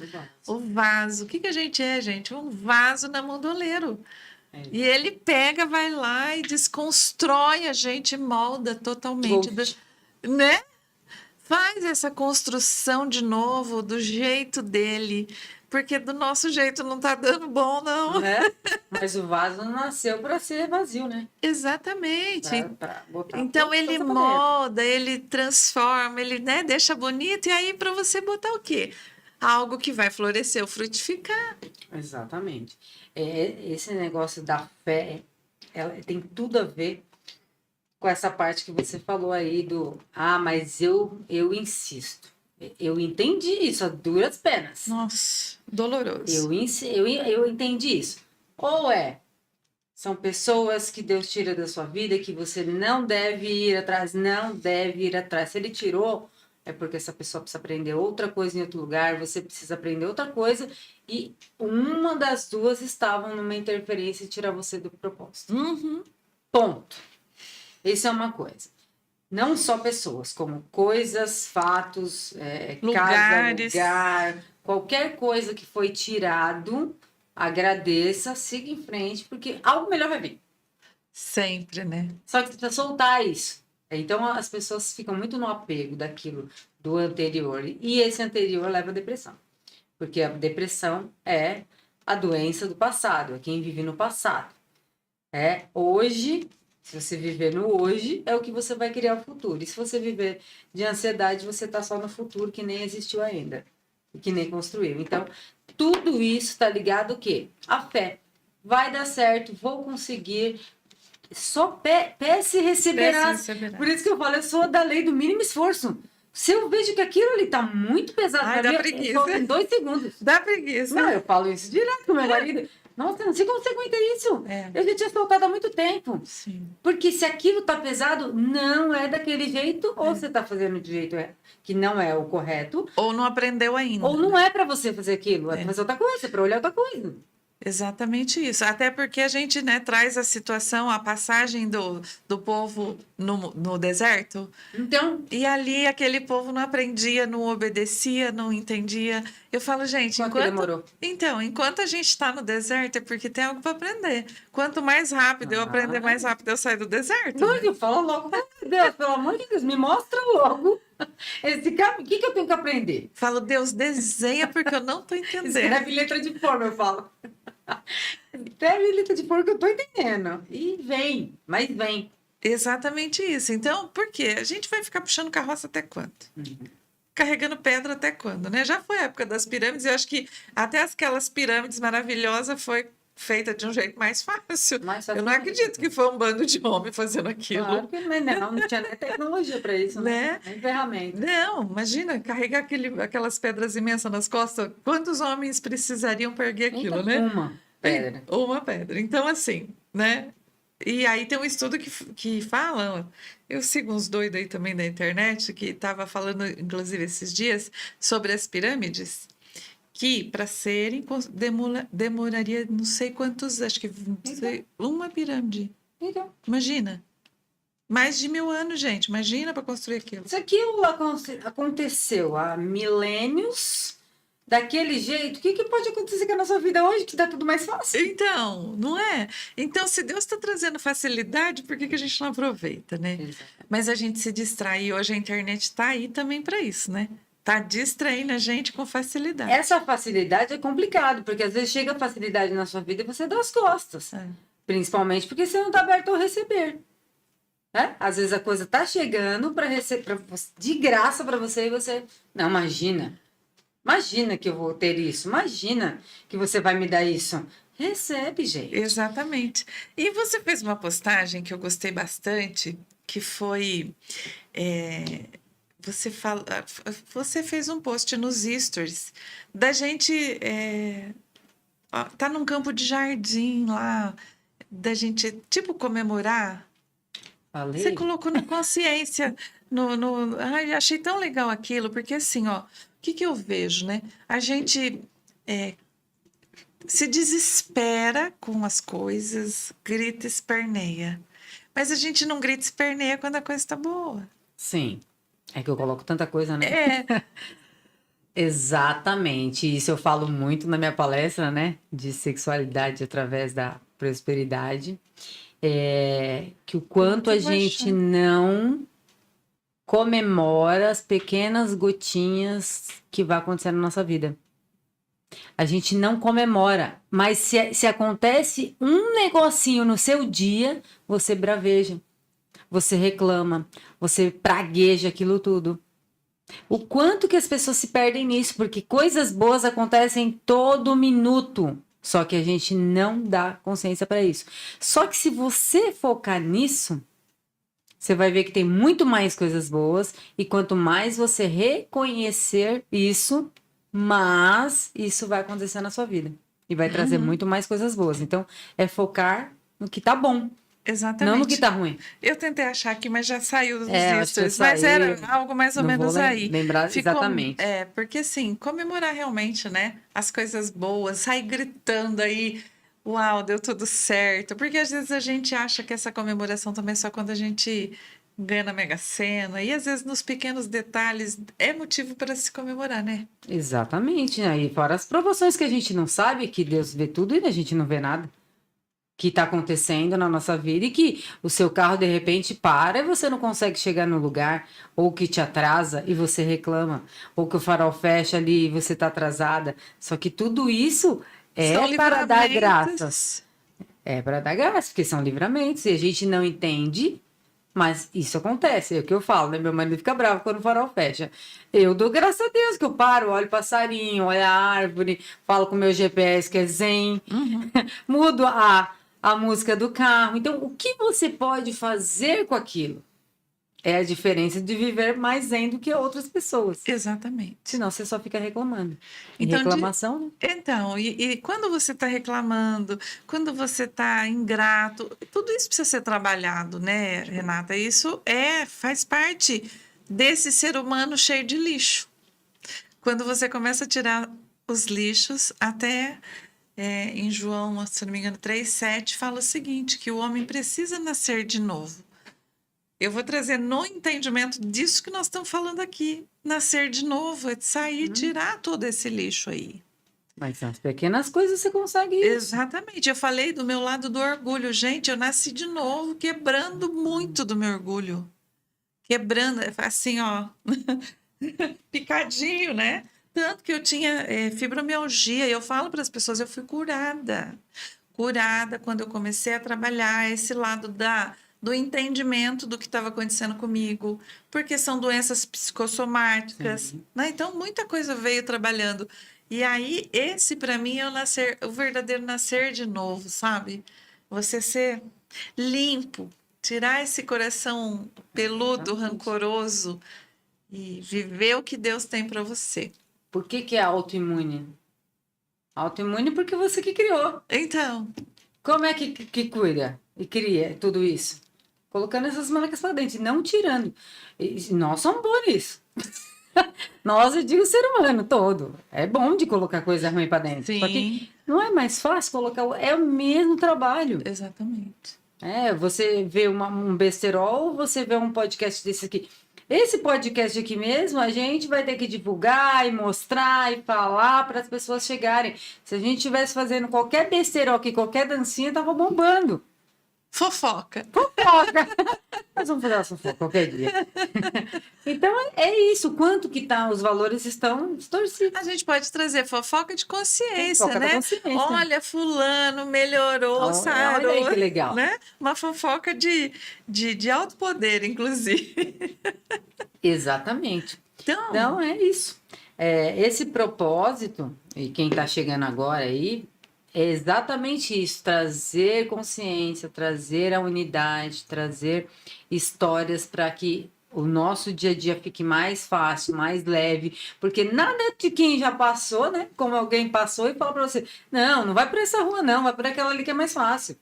O vaso. O que que a gente é, gente? Um vaso na mão do oleiro. E ele pega, vai lá e desconstrói a gente, molda totalmente, Ghost. né? Faz essa construção de novo do jeito dele, porque do nosso jeito não tá dando bom, não. Né? Mas o vaso nasceu para ser vazio, né? Exatamente. Pra botar Então ele coisa pra dentro. molda, ele transforma, ele, né, deixa bonito, e aí para você botar o quê? Algo que vai florescer ou frutificar. Exatamente. Esse negócio da fé, ela tem tudo a ver com essa parte que você falou aí mas eu insisto. Eu entendi isso a duras penas. Nossa, doloroso. Eu entendi isso. São pessoas que Deus tira da sua vida que você não deve ir atrás, não deve ir atrás. Se ele tirou, é porque essa pessoa precisa aprender outra coisa em outro lugar, você precisa aprender outra coisa, e uma das duas estavam numa interferência e tirar você do propósito. Uhum. Ponto. Isso é uma coisa. Não só pessoas, como coisas, fatos, Lugares. casa, lugar, qualquer coisa que foi tirado, agradeça, siga em frente, porque algo melhor vai vir. Sempre, né? Só que você precisa soltar isso. Então as pessoas ficam muito no apego daquilo do anterior. E esse anterior leva à depressão. Porque a depressão é a doença do passado, é quem vive no passado. Hoje, se você viver no hoje, é o que você vai criar o futuro. E se você viver de ansiedade, você está só no futuro que nem existiu ainda. E que nem construiu. Então, tudo isso está ligado ao quê? A fé. Vai dar certo, vou conseguir. Só peça e receberás. Por isso que eu falo, eu sou da lei do mínimo esforço. Se eu vejo que aquilo ali tá muito pesado, Ai, dá preguiça. em 2 segundos. Dá preguiça. Não, eu falo isso direto com meu marido. Nossa, não sei como você aguenta isso. Eu já tinha soltado há muito tempo. Sim. Porque se aquilo tá pesado, não é daquele jeito, ou você tá fazendo de jeito que não é o correto, Ou não aprendeu ainda. ou não é para você fazer aquilo, é para fazer outra coisa, é para olhar outra coisa. Exatamente isso. Até porque a gente, né, traz a situação, a passagem do povo no deserto. Então, E ali aquele povo não aprendia, não obedecia, não entendia. Eu falo, gente, quanto que demorou? Então, enquanto a gente está no deserto é porque tem algo para aprender. Quanto mais rápido eu aprender, mais rápido eu saio do deserto. Não, eu falo logo, Deus, pelo amor de Deus, me mostra logo esse caminho. O que eu tenho que aprender? Falo, Deus, desenha porque eu não estou entendendo. Escreve letra de forma, eu falo. Escreve letra de forma que eu estou entendendo. E vem, mas vem. Exatamente isso. Então, por quê? A gente vai ficar puxando carroça até quando? Carregando pedra até quando, né? Já foi a época das pirâmides, eu acho que até aquelas pirâmides maravilhosas foi feita de um jeito mais fácil. Eu não acredito que foi um bando de homem fazendo aquilo. Claro que não tinha nem tecnologia para isso, né? Nem ferramenta. Não, imagina, carregar aquelas pedras imensas nas costas. Quantos homens precisariam para erguer aquilo, né? Uma pedra. Uma pedra. Então, assim, né? E aí tem um estudo que fala, eu sigo uns doidos aí também da internet, que estava falando, inclusive, esses dias, sobre as pirâmides, que para serem, demoraria não sei quantos, acho que não sei, uma pirâmide. Então, Imagina. Mais de 1000 anos, gente. Imagina para construir aquilo. se aquilo aconteceu há milênios, daquele jeito, o que, que pode acontecer com a nossa vida hoje, que dá tudo mais fácil? Então, não é? Então, se Deus está trazendo facilidade, por que que a gente não aproveita, né? Exato. Mas a gente se distrai e hoje a internet está aí também para isso, né? Tá distraindo a gente com facilidade. Essa facilidade é complicado, porque às vezes chega a facilidade na sua vida e você dá as costas. É. Principalmente porque você não está aberto ao receber. Né? Às vezes a coisa está chegando para receber de graça para você e você. Não, imagina. Imagina que eu vou ter isso. Imagina que você vai me dar isso. Recebe, gente. Exatamente. E você fez uma postagem que eu gostei bastante, que foi. Você fez um post nos stories da gente. Tá num campo de jardim lá, da gente, tipo, comemorar. Você Falei? colocou na consciência. Ai, achei tão legal aquilo, porque assim, ó, o que que eu vejo, né? A gente se desespera com as coisas, grita, e esperneia. Mas a gente não grita, e esperneia quando a coisa está boa. Sim. É que eu coloco tanta coisa, né? É, Exatamente. Isso eu falo muito na minha palestra, né? De sexualidade através da prosperidade. Que o quanto que a eu vou gente achar. não comemora as pequenas gotinhas que vai acontecer na nossa vida. A gente não comemora, mas se acontece um negocinho no seu dia, você braveja, você reclama, você pragueja aquilo tudo. O quanto que as pessoas se perdem nisso, porque coisas boas acontecem todo minuto, só que a gente não dá consciência para isso. Só que se você focar nisso, você vai ver que tem muito mais coisas boas, e quanto mais você reconhecer isso, mais isso vai acontecer na sua vida. E vai trazer Uhum, muito mais coisas boas. Então, é focar no que tá bom, não no que exatamente. tá ruim. Eu tentei achar aqui, mas já saiu dos Eu acho que eu stories. Mas era saí, algo mais ou não vou menos aí. lembrar Ficou, exatamente. porque assim, comemorar realmente, né? As coisas boas, sair gritando aí, uau, deu tudo certo. Porque às vezes a gente acha que essa comemoração também é só quando a gente ganha na Mega Sena. E às vezes nos pequenos detalhes é motivo para se comemorar, né? Exatamente, né? E fora as provações que a gente não sabe, que Deus vê tudo e a gente não vê nada que está acontecendo na nossa vida, e que o seu carro de repente para e você não consegue chegar no lugar, ou que te atrasa e você reclama, ou que o farol fecha ali e você está atrasada. Só que tudo isso São é para dar graças. livramentos. É para dar graças, porque são livramentos e a gente não entende. Mas isso acontece, é o que eu falo, né? Meu marido fica bravo quando o farol fecha. Eu dou graças a Deus que eu paro, olho passarinho, olho a árvore, falo com o meu GPS que é zen, Uhum. mudo a música do carro. Então, o que você pode fazer com aquilo? É a diferença de viver mais zen do que outras pessoas. Exatamente. Senão você só fica reclamando. E Então, reclamação, né? Então, e quando você está reclamando, quando você está ingrato, tudo isso precisa ser trabalhado, né, Renata? Isso faz parte desse ser humano cheio de lixo. Quando você começa a tirar os lixos, até em João, se não me engano, 3,7, fala o seguinte, que o homem precisa nascer de novo. Eu vou trazer no entendimento disso que nós estamos falando aqui. Nascer de novo, é de sair, tirar todo esse lixo aí. Mas são as pequenas coisas você consegue isso. Exatamente. Eu falei do meu lado do orgulho. Gente, eu nasci de novo, quebrando muito do meu orgulho. Quebrando, assim, ó, picadinho, né? Tanto que eu tinha fibromialgia. E eu falo para as pessoas, eu fui curada. Curada quando eu comecei a trabalhar esse lado do entendimento do que estava acontecendo comigo, porque são doenças psicossomáticas, Sim. né? Então, muita coisa veio trabalhando. E aí, esse para mim é o verdadeiro nascer de novo, sabe? Você ser limpo, tirar esse coração peludo, Exatamente. rancoroso e viver o que Deus tem para você. Por que é autoimune? Autoimune porque você que criou. Então, Como é que cuida e cria tudo isso? Colocando essas marcas para dentro, e não tirando. E nós somos bons nisso. Nós, eu digo o ser humano todo. É bom de colocar coisa ruim para dentro. Só que Sim, não é mais fácil colocar. É o mesmo trabalho. exatamente. É, você vê um besterol, você vê um podcast desse aqui. Esse podcast aqui mesmo, a gente vai ter que divulgar e mostrar e falar para as pessoas chegarem. Se a gente estivesse fazendo qualquer besterol aqui, qualquer dancinha, tava bombando. Fofoca. Fofoca! Nós vamos fazer essa fofoca qualquer dia. Então é isso. Quanto que tá? Os valores estão distorcidos. A gente pode trazer fofoca de consciência, Fofoca da né? consciência. Olha, fulano melhorou, Olha sarou, aí que legal. né? Uma fofoca de alto poder, inclusive. Exatamente. Então, Então é isso. Esse propósito, e quem está chegando agora aí, é exatamente isso: trazer consciência, trazer a unidade, trazer histórias para que o nosso dia a dia fique mais fácil, mais leve, porque nada de quem já passou, né? Como alguém passou e fala para você: não vai por essa rua, não, vai por aquela ali que é mais fácil.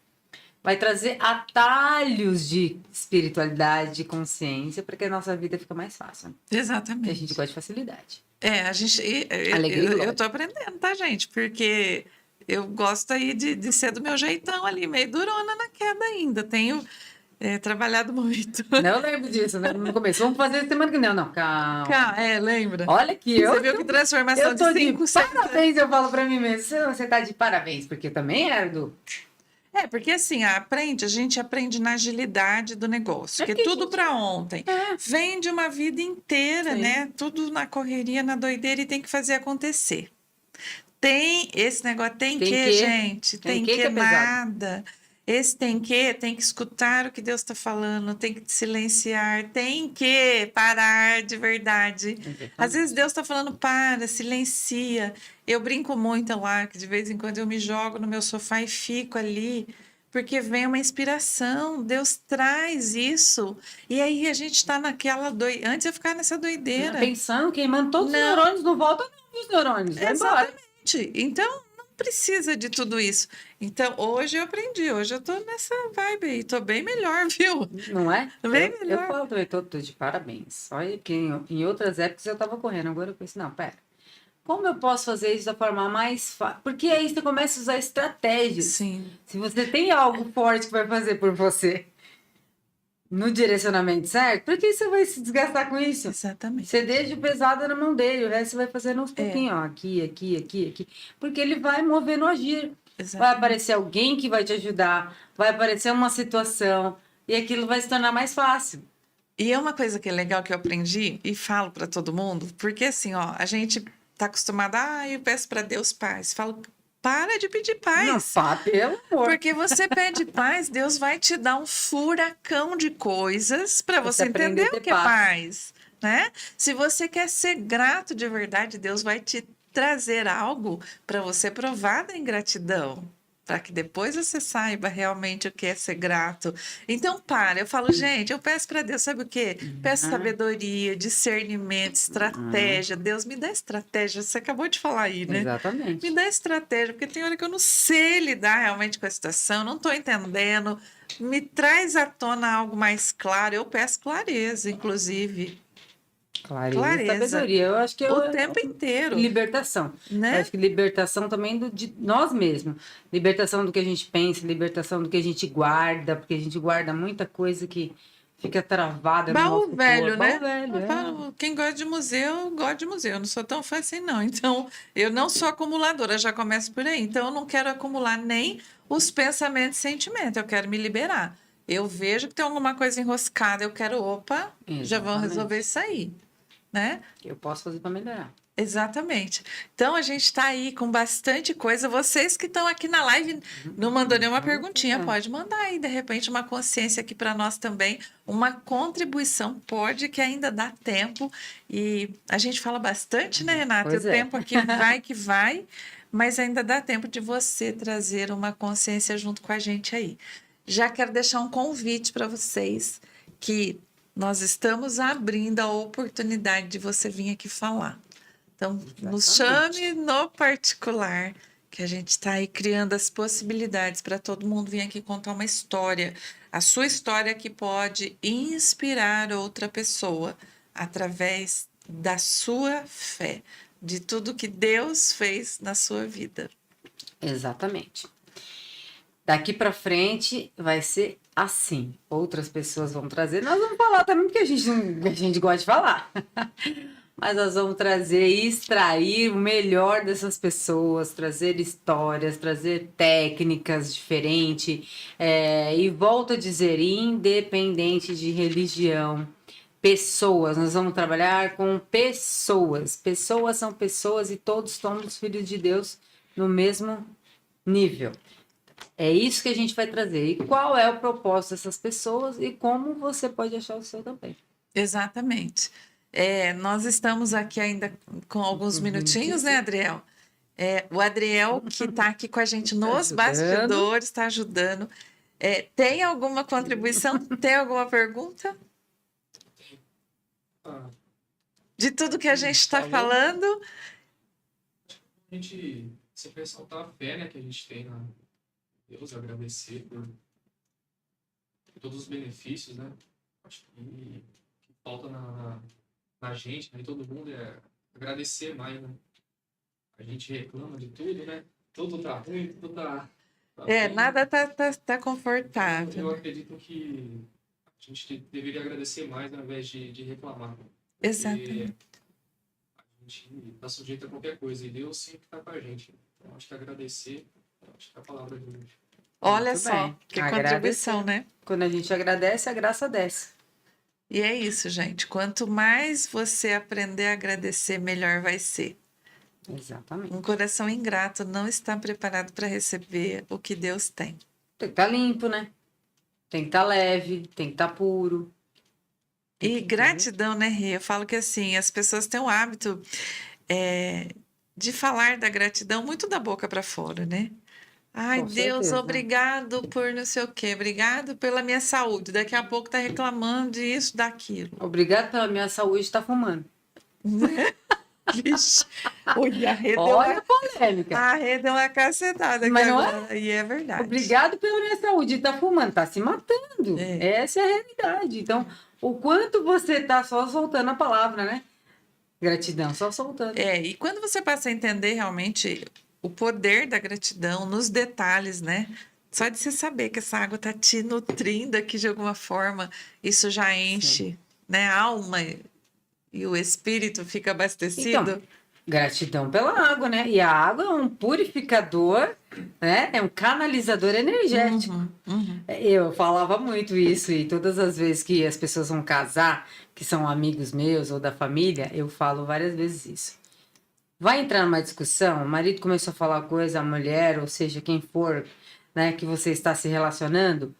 Vai trazer atalhos de espiritualidade, de consciência, para que a nossa vida fique mais fácil. Porque a gente exatamente. gosta de facilidade. A gente. Alegria e Eu glória. tô aprendendo, tá, gente? Porque eu gosto aí de ser do meu jeitão ali, meio durona na queda ainda. Tenho trabalhado muito. Não lembro disso, né? No começo. Vamos fazer semana que não, calma. Lembra? Olha que Você viu que transformação eu tô de 5, de 6 parabéns, eu falo pra mim mesmo. Você tá de parabéns, porque eu também era do... Porque assim, a gente aprende na agilidade do negócio, que é porque, tudo gente, para ontem. Vem de uma vida inteira, Sim. né? Tudo na correria, na doideira e tem que fazer acontecer. Esse negócio tem que, gente, Tem tem que que é pesado. nada. Esse tem que escutar o que Deus está falando, tem que silenciar, tem que parar de verdade. Exatamente. Às vezes Deus está falando, para, silencia. Eu brinco muito lá, que de vez em quando eu me jogo no meu sofá e fico ali, porque vem uma inspiração, Deus traz isso. E aí a gente está naquela doideira. Antes eu ficava nessa doideira. Pensando, queimando todos os Não. neurônios, não volta não os neurônios, vai embora. Exatamente. Então, não precisa de tudo isso. Então, hoje eu aprendi, hoje eu tô nessa vibe aí, tô bem melhor, viu? Não é? Bem eu melhor. falo também, tô de parabéns. Olha que em outras épocas eu tava correndo, agora eu pensei, não, pera. Como eu posso fazer isso da forma mais fácil? Porque aí você começa a usar estratégias. Sim, Se você tem algo forte que vai fazer por você no direcionamento certo, por que você vai se desgastar com isso? exatamente. Você deixa o pesado na mão dele, o resto você vai fazendo uns pouquinhos, ó, aqui. Porque ele vai mover no agir. Vai Exatamente. aparecer alguém que vai te ajudar, vai aparecer uma situação, e aquilo vai se tornar mais fácil. E é uma coisa que é legal que eu aprendi e falo para todo mundo, porque assim, ó, a gente tá acostumado, eu peço para Deus paz. Falo, para de pedir paz. Não, pelo amor. Porque você pede paz, Deus vai te dar um furacão de coisas para você aprender a entender ter o que é paz, né? Se você quer ser grato de verdade, Deus vai te trazer algo para você provar da ingratidão, para que depois você saiba realmente o que é ser grato. Então, eu falo, gente, eu peço para Deus, sabe o quê? Peço sabedoria, discernimento, estratégia. Deus me dá estratégia. Você acabou de falar aí, né? Exatamente. Me dá estratégia, porque tem hora que eu não sei lidar realmente com a situação, não estou entendendo. Me traz à tona algo mais claro. Eu peço clareza, inclusive. Clareza, sabedoria. Eu acho que O tempo inteiro, libertação. né? Eu acho que libertação também de nós mesmos. Libertação do que a gente pensa, libertação do que a gente guarda, porque a gente guarda muita coisa que fica travada no Baú nosso velho, corpo. né? Baú velho, Eu falo, quem gosta de museu, gosta de museu. Eu não sou tão fã assim, não. Então, eu não sou acumuladora, já começo por aí. Então, eu não quero acumular nem os pensamentos e sentimentos. Eu quero me liberar. Eu vejo que tem alguma coisa enroscada, eu quero, já vão Exatamente. resolver isso aí, né? Eu posso fazer para melhorar. Exatamente. Então, a gente está aí com bastante coisa. Vocês que estão aqui na live, não mandou nenhuma perguntinha, pode mandar aí, de repente, uma consciência aqui para nós também, uma contribuição, pode, que ainda dá tempo. E a gente fala bastante, né, Renata? Pois E o é. tempo aqui vai que vai, mas ainda dá tempo de você trazer uma consciência junto com a gente aí. Já quero deixar um convite para vocês, que nós estamos abrindo a oportunidade de você vir aqui falar. Então, nos chame no particular, que a gente está aí criando as possibilidades para todo mundo vir aqui contar uma história. A sua história que pode inspirar outra pessoa através da sua fé, de tudo que Deus fez na sua vida. Exatamente. Daqui para frente vai ser assim. Outras pessoas vão trazer. Nós vamos falar também, porque a gente gosta de falar. Mas nós vamos trazer e extrair o melhor dessas pessoas, trazer histórias, trazer técnicas diferentes. E volto a dizer, independente de religião, pessoas, nós vamos trabalhar com pessoas. Pessoas são pessoas e todos somos filhos de Deus no mesmo nível. É isso que a gente vai trazer. E qual é o propósito dessas pessoas e como você pode achar o seu também. Exatamente. Nós estamos aqui ainda com alguns minutinhos, né, Adriel? O Adriel, que está aqui com a gente nos bastidores, está ajudando. Tem alguma contribuição? Tem alguma pergunta? De tudo que a gente está falando? A gente sempre ressaltar a fé, né, que a gente tem na Deus, agradecer por todos os benefícios, né? Acho que falta na gente, né, em todo mundo, é agradecer mais, né? A gente reclama de tudo, né? Tudo tá ruim, tudo tá bem. Nada tá confortável. Eu acredito que a gente deveria agradecer mais ao invés de reclamar. Exatamente. A gente está sujeito a qualquer coisa e Deus sempre está com a gente. Então, acho que agradecer, acho que é a palavra de hoje. Olha Muito só, bem. que Agradecer. contribuição, né? Quando a gente agradece, a graça desce. E é isso, gente. Quanto mais você aprender a agradecer, melhor vai ser. Exatamente. Um coração ingrato não está preparado para receber o que Deus tem. Tem que estar limpo, né? Tem que estar leve, tem que estar puro. E gratidão, né, Rê? Eu falo que assim, as pessoas têm o hábito de falar da gratidão muito da boca para fora, né? Ai, Com Deus, certeza. obrigado por não sei o quê, obrigado pela minha saúde. Daqui a pouco tá reclamando disso, daquilo. Obrigado pela minha saúde estar fumando. Vixe, olha, Olha a polêmica. a Rê deu uma cacetada aqui Mas não é? agora. E é verdade. Obrigado pela minha saúde estar fumando. Tá se matando. É. Essa é a realidade. Então, o quanto você tá só soltando a palavra, né? Gratidão, só soltando. E quando você passa a entender realmente o poder da gratidão nos detalhes, né? Só de você saber que essa água tá te nutrindo aqui de alguma forma, isso já enche, né, a alma e o espírito fica abastecido. Então, gratidão pela água, né? E a água é um purificador, né? É um canalizador energético. Uhum. Eu falava muito isso e todas as vezes que as pessoas vão casar, que são amigos meus ou da família, eu falo várias vezes isso. Vai entrar numa discussão, o marido começou a falar coisa, a mulher, ou seja, quem for, né, que você está se relacionando,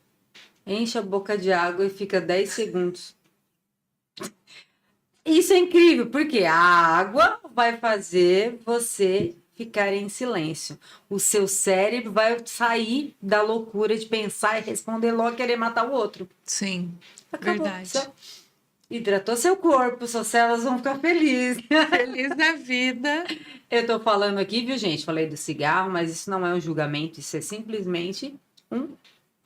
enche a boca de água e fica 10 segundos. Isso é incrível, porque a água vai fazer você ficar em silêncio. O seu cérebro vai sair da loucura de pensar e responder logo, querer matar o outro. Sim, Acabou. verdade. Você hidratou seu corpo, suas células vão ficar felizes. Feliz da vida. Eu tô falando aqui, viu, gente? Falei do cigarro, mas isso não é um julgamento, isso é simplesmente um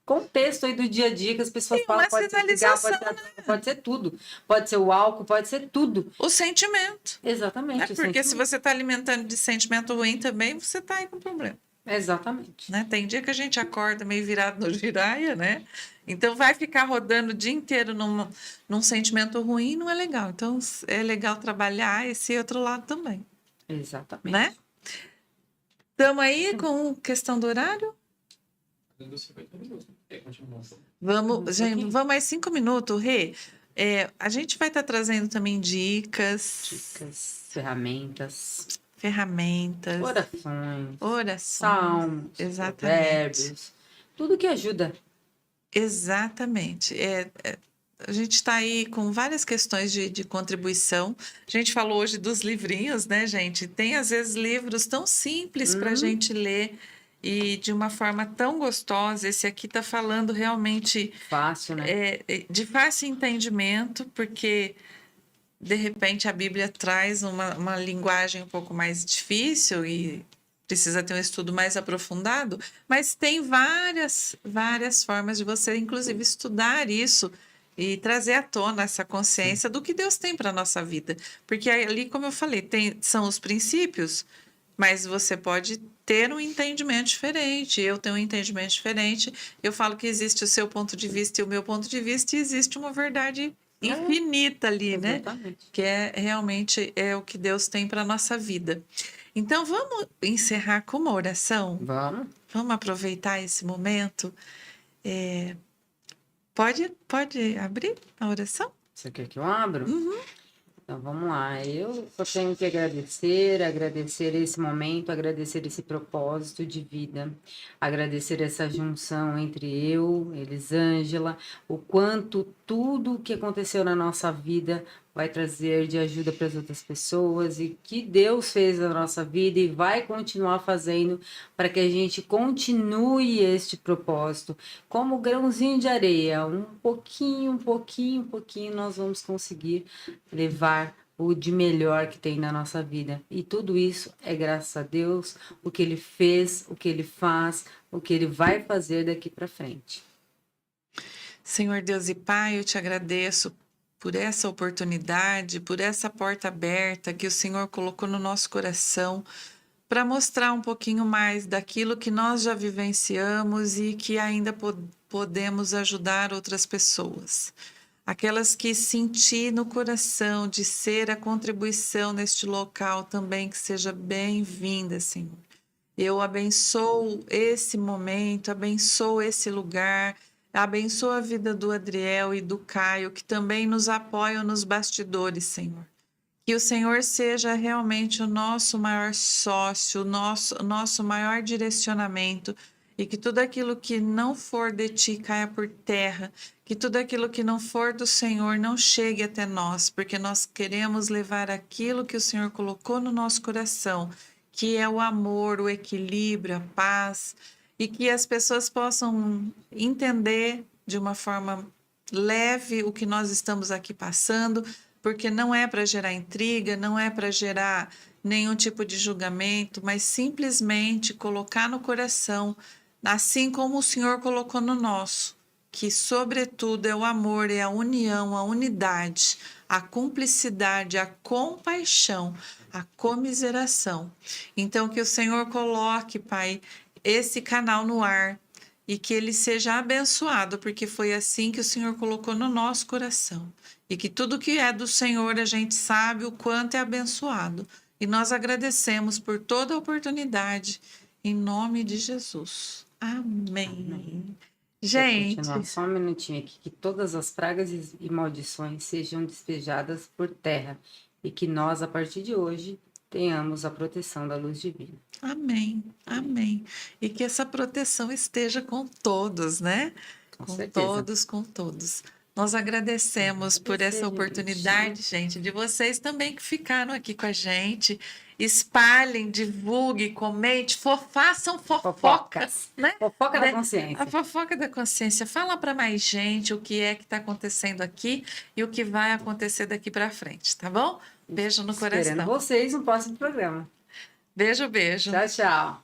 contexto aí do dia a dia que as pessoas Sim, falam, uma pode ser cigarro, sinalização, pode ser tudo. Pode ser o álcool, pode ser tudo. O sentimento. Exatamente. o Porque se sentimento. você está alimentando de sentimento ruim também, você está aí com problema. Exatamente. Né? Tem dia que a gente acorda meio virado no giraia, né? Então vai ficar rodando o dia inteiro num sentimento ruim, não é legal. Então é legal trabalhar esse outro lado também, Exatamente. né? Estamos aí com questão do horário? Deu 50 minutos. Continua. Vamos, gente, vamos mais 5 minutos, Rê. A gente vai estar trazendo também dicas, Ferramentas, ferramentas, orações, orações. salmos, Exatamente. provérbios, tudo que ajuda. Exatamente. A gente está aí com várias questões de contribuição. A gente falou hoje dos livrinhos, né, gente? Tem, às vezes, livros tão simples para a gente ler e de uma forma tão gostosa. Esse aqui está falando realmente Fácil, né? de fácil entendimento, porque, de repente, a Bíblia traz uma linguagem um pouco mais difícil e precisa ter um estudo mais aprofundado, mas tem várias formas de você, inclusive, estudar isso e trazer à tona essa consciência do que Deus tem para a nossa vida. Porque ali, como eu falei, são os princípios, mas você pode ter um entendimento diferente. Eu tenho um entendimento diferente. Eu falo que existe o seu ponto de vista e o meu ponto de vista, e existe uma verdade infinita ali, né? Exatamente. Que realmente é o que Deus tem para a nossa vida. Então, vamos encerrar com uma oração? Vamos? Vamos aproveitar esse momento? Pode abrir a oração? Você quer que eu abra? Uhum. Então vamos lá. Eu só tenho que agradecer esse momento, agradecer esse propósito de vida, agradecer essa junção entre eu, Elisângela, o quanto tudo o que aconteceu na nossa vida vai trazer de ajuda para as outras pessoas e que Deus fez na nossa vida e vai continuar fazendo para que a gente continue este propósito. Como grãozinho de areia, um pouquinho, nós vamos conseguir levar o de melhor que tem na nossa vida. E tudo isso é graças a Deus, o que Ele fez, o que Ele faz, o que Ele vai fazer daqui para frente. Senhor Deus e Pai, eu te agradeço por essa oportunidade, por essa porta aberta que o Senhor colocou no nosso coração para mostrar um pouquinho mais daquilo que nós já vivenciamos e que ainda podemos ajudar outras pessoas. Aquelas que senti no coração de ser a contribuição neste local também, que seja bem-vinda, Senhor. Eu abençoo esse momento, abençoo esse lugar, abençoo a vida do Adriel e do Caio, que também nos apoiam nos bastidores, Senhor. Que o Senhor seja realmente o nosso maior sócio, o nosso maior direcionamento, e que tudo aquilo que não for de ti caia por terra, que tudo aquilo que não for do Senhor não chegue até nós, porque nós queremos levar aquilo que o Senhor colocou no nosso coração, que é o amor, o equilíbrio, a paz, e que as pessoas possam entender de uma forma leve o que nós estamos aqui passando, porque não é para gerar intriga, não é para gerar nenhum tipo de julgamento, mas simplesmente colocar no coração, assim como o Senhor colocou no nosso, que sobretudo é o amor, é a união, a unidade, a cumplicidade, a compaixão, a comiseração. Então, que o Senhor coloque, Pai, esse canal no ar e que ele seja abençoado, porque foi assim que o Senhor colocou no nosso coração. E que tudo que é do Senhor a gente sabe o quanto é abençoado. E nós agradecemos por toda a oportunidade, em nome de Jesus. Amém. Amém. Gente, Continuar só um minutinho aqui, que todas as pragas e maldições sejam despejadas por terra e que nós, a partir de hoje, tenhamos a proteção da luz divina. amém, amém. E que essa proteção esteja com todos, né? Com certeza. Todos, com todos. Nós agradecemos por essa Agradecer, oportunidade, gente, de vocês também que ficaram aqui com a gente. Espalhem, divulguem, comente, façam fofocas, né? Fofoca da Né? consciência. A fofoca da consciência. Fala para mais gente o que é que está acontecendo aqui e o que vai acontecer daqui para frente, tá bom? Beijo no Esperando coração. vocês no próximo programa. Beijo, beijo. Tchau, tchau.